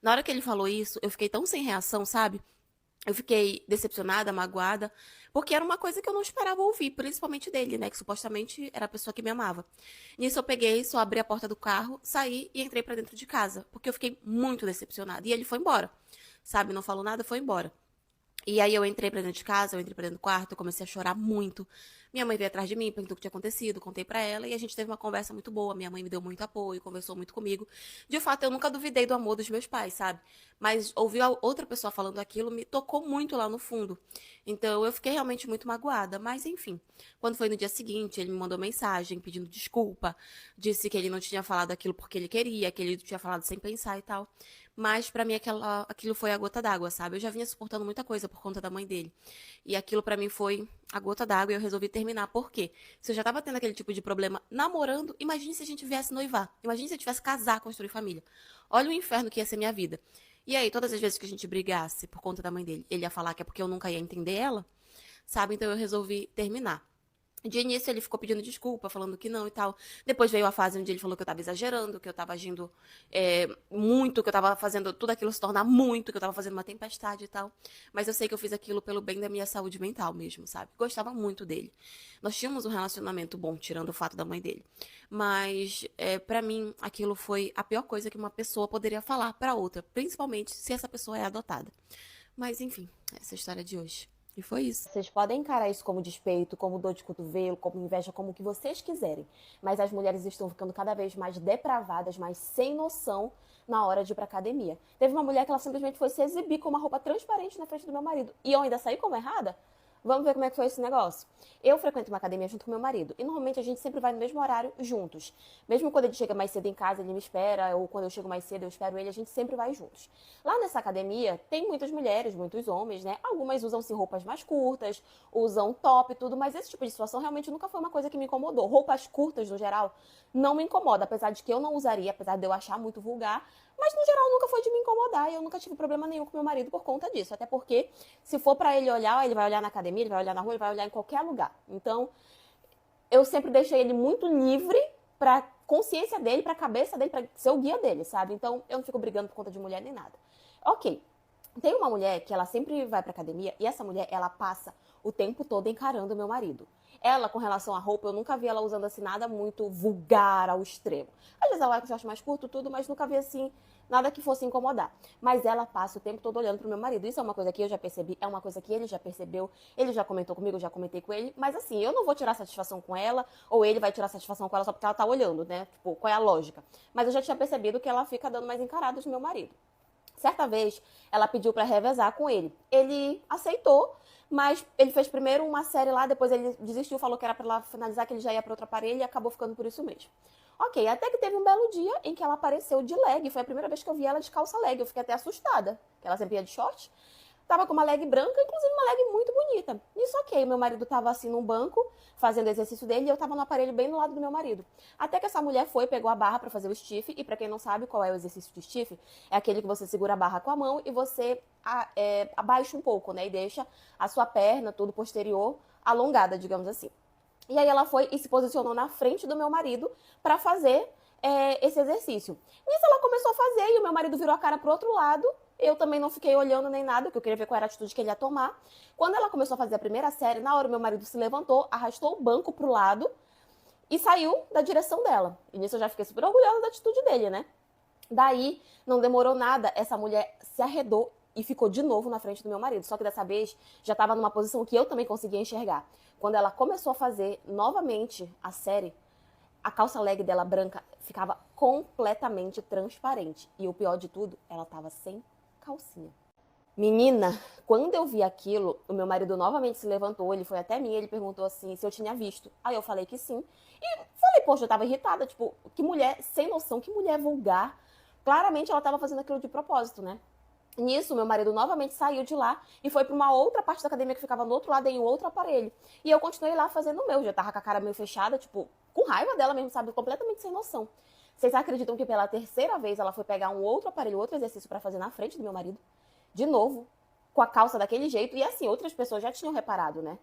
S2: Na hora que ele falou isso, eu fiquei tão sem reação, sabe? Eu fiquei decepcionada, magoada, porque era uma coisa que eu não esperava ouvir, principalmente dele, né? Que supostamente era a pessoa que me amava. Nisso eu peguei, só abri a porta do carro, saí e entrei pra dentro de casa, porque eu fiquei muito decepcionada. E ele foi embora, sabe? Não falou nada, foi embora. E aí eu entrei pra dentro de casa, eu entrei pra dentro do quarto, eu comecei a chorar muito. Minha mãe veio atrás de mim, perguntou o que tinha acontecido, contei pra ela e a gente teve uma conversa muito boa. Minha mãe me deu muito apoio, conversou muito comigo. De fato, eu nunca duvidei do amor dos meus pais, sabe? Mas ouvir a outra pessoa falando aquilo me tocou muito lá no fundo. Então eu fiquei realmente muito magoada. Mas enfim, quando foi no dia seguinte, ele me mandou mensagem pedindo desculpa, disse que ele não tinha falado aquilo porque ele queria, que ele tinha falado sem pensar e tal. Mas pra mim aquilo foi a gota d'água, sabe? Eu já vinha suportando muita coisa por conta da mãe dele. E aquilo pra mim foi a gota d'água e eu resolvi terminar. Por quê? Se eu já tava tendo aquele tipo de problema namorando, imagine se a gente viesse noivar. Imagine se eu tivesse casar, construir família. Olha o inferno que ia ser minha vida. E aí, todas as vezes que a gente brigasse por conta da mãe dele, ele ia falar que é porque eu nunca ia entender ela, sabe? Então eu resolvi terminar. De início ele ficou pedindo desculpa, falando que não e tal. Depois veio a fase onde ele falou que eu tava exagerando, que eu tava agindo muito, que eu tava fazendo tudo aquilo se tornar muito, que eu tava fazendo uma tempestade e tal. Mas eu sei que eu fiz aquilo pelo bem da minha saúde mental mesmo, sabe? Gostava muito dele. Nós tínhamos um relacionamento bom, tirando o fato da mãe dele. Mas, pra mim, aquilo foi a pior coisa que uma pessoa poderia falar pra outra, principalmente se essa pessoa é adotada. Mas, enfim, essa é a história de hoje. E foi isso. Vocês podem encarar isso como despeito, como dor de cotovelo, como inveja, como o que vocês quiserem. Mas as mulheres estão ficando cada vez mais depravadas, mais sem noção na hora de ir pra academia. Teve uma mulher que ela simplesmente foi se exibir com uma roupa transparente na frente do meu marido. E eu ainda saí como errada? Vamos ver como é que foi esse negócio. Eu frequento uma academia junto com meu marido. E normalmente a gente sempre vai no mesmo horário juntos. Mesmo quando ele chega mais cedo em casa, ele me espera. Ou quando eu chego mais cedo, eu espero ele. A gente sempre vai juntos. Lá nessa academia, tem muitas mulheres, muitos homens, né? Algumas usam-se roupas mais curtas, usam top e tudo. Mas esse tipo de situação realmente nunca foi uma coisa que me incomodou. Roupas curtas, no geral, não me incomoda. Apesar de que eu não usaria, apesar de eu achar muito vulgar. Mas, no geral, nunca foi de me incomodar e eu nunca tive problema nenhum com meu marido por conta disso. Até porque, se for pra ele olhar, ele vai olhar na academia, ele vai olhar na rua, ele vai olhar em qualquer lugar. Então, eu sempre deixei ele muito livre pra consciência dele, pra cabeça dele, pra ser o guia dele, sabe? Então, eu não fico brigando por conta de mulher nem nada. Ok. Tem uma mulher que ela sempre vai pra academia e essa mulher, ela passa o tempo todo encarando o meu marido. Ela, com relação à roupa, eu nunca vi ela usando assim nada muito vulgar ao extremo. Às vezes ela vai com short mais curto, tudo, mas nunca vi assim nada que fosse incomodar. Mas ela passa o tempo todo olhando pro meu marido. Isso é uma coisa que eu já percebi, é uma coisa que ele já percebeu, ele já comentou comigo, eu já comentei com ele. Mas assim, eu não vou tirar satisfação com ela, ou ele vai tirar satisfação com ela só porque ela tá olhando, né? Tipo, qual é a lógica? Mas eu já tinha percebido que ela fica dando mais encaradas no meu marido. Certa vez, ela pediu pra revezar com ele. Ele aceitou, mas ele fez primeiro uma série lá, depois ele desistiu, falou que era pra ela finalizar, que ele já ia pra outro aparelho e acabou ficando por isso mesmo. Ok, até que teve um belo dia em que ela apareceu de leg. Foi a primeira vez que eu vi ela de calça leg. Eu fiquei até assustada, que ela sempre ia de short. Tava com uma leg branca, inclusive uma leg muito bonita. Isso ok, meu marido tava assim num banco, fazendo exercício dele, e eu tava no aparelho bem do lado do meu marido. Até que essa mulher foi, pegou a barra pra fazer o stiff, e pra quem não sabe qual é o exercício de stiff, é aquele que você segura a barra com a mão e você abaixa um pouco, né, e deixa a sua perna, tudo posterior, alongada, digamos assim. E aí ela foi e se posicionou na frente do meu marido pra fazer esse exercício. Nisso ela começou a fazer e o meu marido virou a cara pro outro lado. Eu também não fiquei olhando nem nada, porque eu queria ver qual era a atitude que ele ia tomar. Quando ela começou a fazer a primeira série, na hora o meu marido se levantou, arrastou o banco pro lado e saiu da direção dela. E nisso eu já fiquei super orgulhosa da atitude dele, né? Daí, não demorou nada, essa mulher se arredou e ficou de novo na frente do meu marido. Só que dessa vez já estava numa posição que eu também conseguia enxergar. Quando ela começou a fazer novamente a série, a calça leg dela branca ficava completamente transparente. E o pior de tudo, ela tava sem calcinha. Menina, quando eu vi aquilo, o meu marido novamente se levantou, ele foi até mim, ele perguntou assim se eu tinha visto. Aí eu falei que sim. E falei, poxa, eu tava irritada, tipo, que mulher sem noção, que mulher vulgar. Claramente ela tava fazendo aquilo de propósito, né? Nisso, meu marido novamente saiu de lá e foi para uma outra parte da academia que ficava do outro lado em um outro aparelho. E eu continuei lá fazendo o meu, já tava com a cara meio fechada, tipo, com raiva dela mesmo, sabe? Completamente sem noção. Vocês acreditam que pela terceira vez ela foi pegar um outro aparelho, outro exercício para fazer na frente do meu marido? De novo, com a calça daquele jeito. E assim, outras pessoas já tinham reparado, né?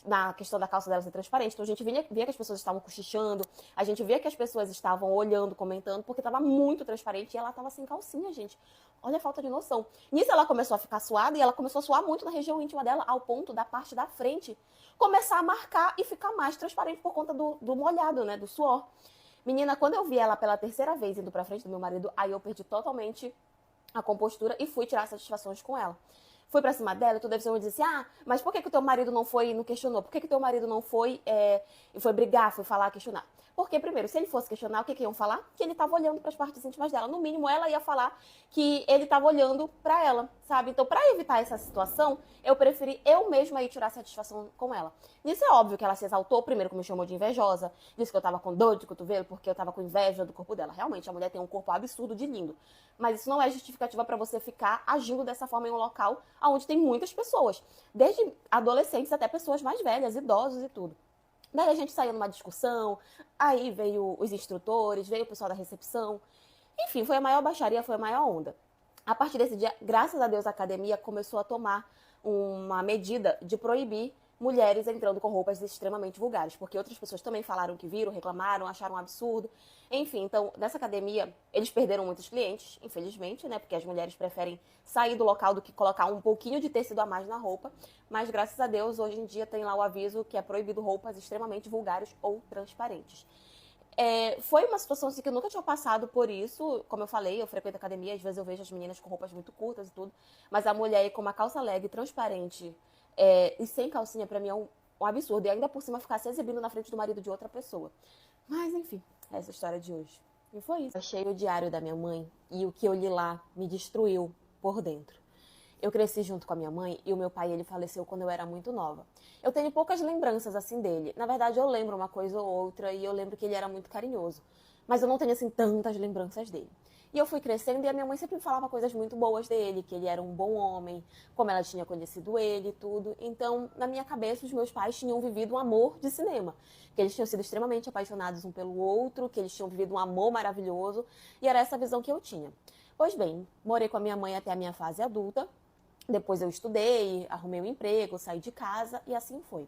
S2: Na questão da calça dela ser transparente. Então a gente via que as pessoas estavam cochichando, a gente via que as pessoas estavam olhando, comentando, porque estava muito transparente e ela estava sem calcinha, gente. Olha a falta de noção. Nisso ela começou a ficar suada e ela começou a suar muito na região íntima dela, ao ponto da parte da frente começar a marcar e ficar mais transparente por conta do molhado, né? Do suor. Menina, quando eu vi ela pela terceira vez indo pra frente do meu marido, aí eu perdi totalmente a compostura e fui tirar satisfações com ela. Fui pra cima dela, tudo deve ser disse, mas por que o teu marido não foi e não questionou? Por que o teu marido não foi e foi brigar, foi falar, questionar? Porque, primeiro, se ele fosse questionar, o que iam falar? Que ele tava olhando para as partes íntimas dela. No mínimo, ela ia falar que ele tava olhando para ela, sabe? Então, para evitar essa situação, eu preferi eu mesma ir tirar satisfação com ela. Nisso é óbvio que ela se exaltou, primeiro que me chamou de invejosa, disse que eu tava com dor de cotovelo porque eu tava com inveja do corpo dela. Realmente, a mulher tem um corpo absurdo de lindo. Mas isso não é justificativa para você ficar agindo dessa forma em um local onde tem muitas pessoas. Desde adolescentes até pessoas mais velhas, idosos e tudo. Daí a gente saiu numa discussão, aí veio os instrutores, veio o pessoal da recepção. Enfim, foi a maior baixaria, foi a maior onda. A partir desse dia, graças a Deus, a academia começou a tomar uma medida de proibir mulheres entrando com roupas extremamente vulgares, porque outras pessoas também falaram que viram, reclamaram, acharam um absurdo. Enfim, então, nessa academia, eles perderam muitos clientes, infelizmente, né? Porque as mulheres preferem sair do local do que colocar um pouquinho de tecido a mais na roupa. Mas, graças a Deus, hoje em dia tem lá o aviso que é proibido roupas extremamente vulgares ou transparentes. Foi uma situação assim, que eu nunca tinha passado por isso. Como eu falei, eu frequento academia, às vezes eu vejo as meninas com roupas muito curtas e tudo. Mas a mulher com uma calça leg transparente e sem calcinha, pra mim, é um absurdo. E ainda por cima ficar se exibindo na frente do marido de outra pessoa. Mas, enfim, essa é a história de hoje. E foi isso. Eu achei o diário da minha mãe e o que eu li lá me destruiu por dentro. Eu cresci junto com a minha mãe e o meu pai, ele faleceu quando eu era muito nova. Eu tenho poucas lembranças, assim, dele. Na verdade, eu lembro uma coisa ou outra e eu lembro que ele era muito carinhoso. Mas eu não tenho, assim, tantas lembranças dele. E eu fui crescendo e a minha mãe sempre falava coisas muito boas dele, que ele era um bom homem, como ela tinha conhecido ele e tudo. Então, na minha cabeça, os meus pais tinham vivido um amor de cinema. Que eles tinham sido extremamente apaixonados um pelo outro, que eles tinham vivido um amor maravilhoso. E era essa visão que eu tinha. Pois bem, morei com a minha mãe até a minha fase adulta. Depois eu estudei, arrumei um emprego, saí de casa e assim foi.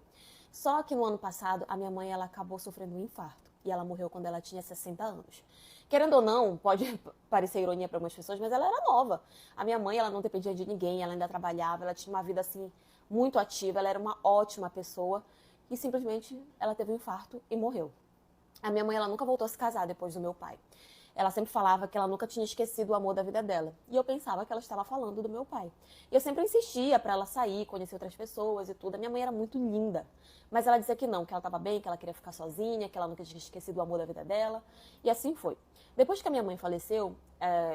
S2: Só que no ano passado, a minha mãe ela acabou sofrendo um infarto. e ela morreu quando ela tinha 60 anos. Querendo ou não, pode parecer ironia para algumas pessoas, mas ela era nova. A minha mãe, ela não dependia de ninguém, ela ainda trabalhava, ela tinha uma vida assim muito ativa, ela era uma ótima pessoa e simplesmente ela teve um infarto e morreu. A minha mãe, ela nunca voltou a se casar depois do meu pai. Ela sempre falava que ela nunca tinha esquecido o amor da vida dela. E eu pensava que ela estava falando do meu pai. E eu sempre insistia para ela sair, conhecer outras pessoas e tudo. A minha mãe era muito linda. Mas ela dizia que não, que ela estava bem, que ela queria ficar sozinha, que ela nunca tinha esquecido o amor da vida dela. E assim foi. Depois que a minha mãe faleceu,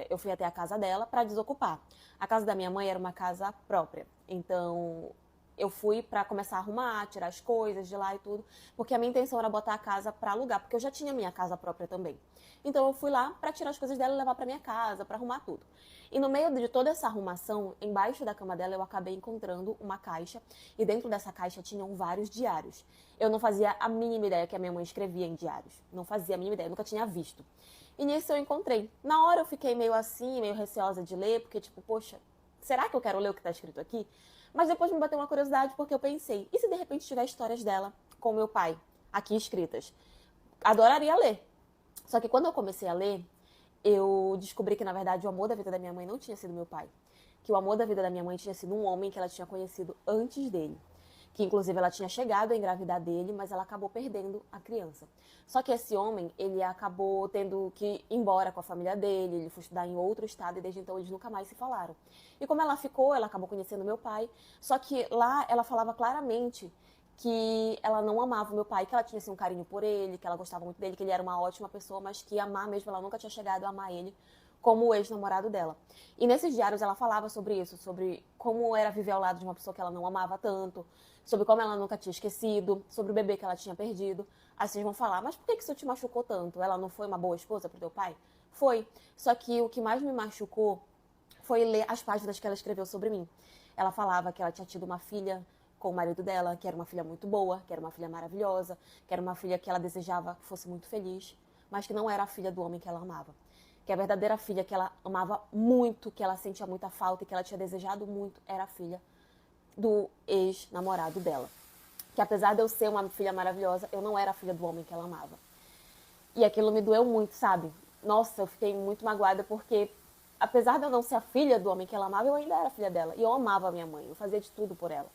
S2: eu fui até a casa dela para desocupar. A casa da minha mãe era uma casa própria. Então, eu fui para começar a arrumar, tirar as coisas de lá e tudo, porque a minha intenção era botar a casa para alugar, porque eu já tinha minha casa própria também. Então eu fui lá para tirar as coisas dela e levar para minha casa, para arrumar tudo. E no meio de toda essa arrumação, embaixo da cama dela eu acabei encontrando uma caixa e dentro dessa caixa tinham vários diários. Eu não fazia a mínima ideia que a minha mãe escrevia em diários. Não fazia a mínima ideia, eu nunca tinha visto. E nisso eu encontrei. Na hora eu fiquei meio assim, meio receosa de ler, porque tipo, poxa, será que eu quero ler o que está escrito aqui? Mas depois me bateu uma curiosidade porque eu pensei, e se de repente tiver histórias dela com meu pai aqui escritas? Adoraria ler. Só que quando eu comecei a ler, eu descobri que na verdade o amor da vida da minha mãe não tinha sido meu pai. Que o amor da vida da minha mãe tinha sido um homem que ela tinha conhecido antes dele. Que inclusive ela tinha chegado a engravidar dele, mas ela acabou perdendo a criança. Só que esse homem, ele acabou tendo que ir embora com a família dele, ele foi estudar em outro estado e desde então eles nunca mais se falaram. E como ela ficou, ela acabou conhecendo meu pai, só que lá ela falava claramente que ela não amava o meu pai, que ela tinha assim, um carinho por ele, que ela gostava muito dele, que ele era uma ótima pessoa, mas que amar mesmo, ela nunca tinha chegado a amar ele como o ex-namorado dela. E nesses diários ela falava sobre isso, sobre como era viver ao lado de uma pessoa que ela não amava tanto, sobre como ela nunca tinha esquecido, sobre o bebê que ela tinha perdido. Aí vocês vão falar, mas por que isso te machucou tanto? Ela não foi uma boa esposa pro teu pai? Foi. Só que o que mais me machucou foi ler as páginas que ela escreveu sobre mim. Ela falava que ela tinha tido uma filha com o marido dela, que era uma filha muito boa, que era uma filha maravilhosa, que era uma filha que ela desejava que fosse muito feliz, mas que não era a filha do homem que ela amava. Que a verdadeira filha que ela amava muito, que ela sentia muita falta e que ela tinha desejado muito, era a filha do ex-namorado dela. Que apesar de eu ser uma filha maravilhosa, eu não era a filha do homem que ela amava. E aquilo me doeu muito, sabe? Nossa, eu fiquei muito magoada porque, apesar de eu não ser a filha do homem que ela amava, eu ainda era filha dela. E eu amava a minha mãe, eu fazia de tudo por ela.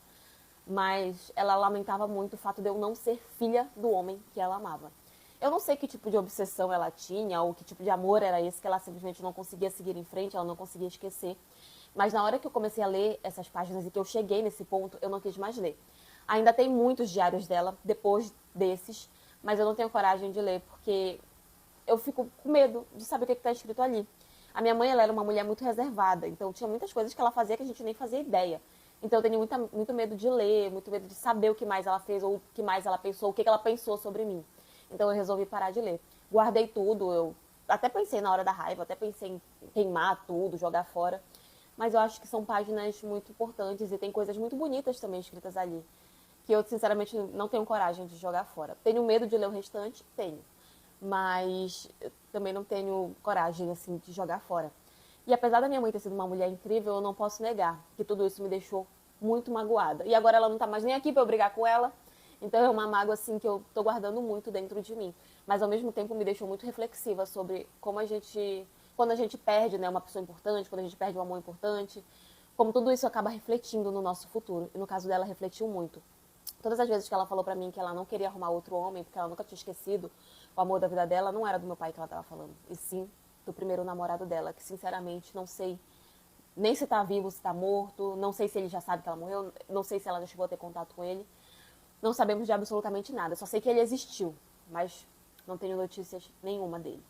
S2: Mas ela lamentava muito o fato de eu não ser filha do homem que ela amava. Eu não sei que tipo de obsessão ela tinha ou que tipo de amor era esse que ela simplesmente não conseguia seguir em frente, ela não conseguia esquecer. Mas na hora que eu comecei a ler essas páginas e que eu cheguei nesse ponto, eu não quis mais ler. Ainda tem muitos diários dela depois desses, mas eu não tenho coragem de ler porque eu fico com medo de saber o que está escrito ali. A minha mãe, ela era uma mulher muito reservada, então tinha muitas coisas que ela fazia que a gente nem fazia ideia. Então eu tenho muito medo de ler, muito medo de saber o que mais ela fez ou o que mais ela pensou, o que ela pensou sobre mim. Então eu resolvi parar de ler. Guardei tudo, eu até pensei na hora da raiva, até pensei em queimar tudo, jogar fora. Mas eu acho que são páginas muito importantes e tem coisas muito bonitas também escritas ali. Que eu, sinceramente, não tenho coragem de jogar fora. Tenho medo de ler o restante? Tenho. Mas eu também não tenho coragem, assim, de jogar fora. E apesar da minha mãe ter sido uma mulher incrível, eu não posso negar que tudo isso me deixou muito magoada. E agora ela não tá mais nem aqui pra eu brigar com ela. Então é uma mágoa, assim, que eu tô guardando muito dentro de mim. Mas ao mesmo tempo me deixou muito reflexiva sobre como a gente... Quando a gente perde, né, uma pessoa importante, quando a gente perde um amor importante, como tudo isso acaba refletindo no nosso futuro. E no caso dela, refletiu muito. Todas as vezes que ela falou pra mim que ela não queria arrumar outro homem, porque ela nunca tinha esquecido o amor da vida dela, não era do meu pai que ela tava falando. E sim do primeiro namorado dela, que sinceramente não sei nem se tá vivo, se tá morto, não sei se ele já sabe que ela morreu, não sei se ela já chegou a ter contato com ele. Não sabemos de absolutamente nada, só sei que ele existiu, mas não tenho notícias nenhuma dele.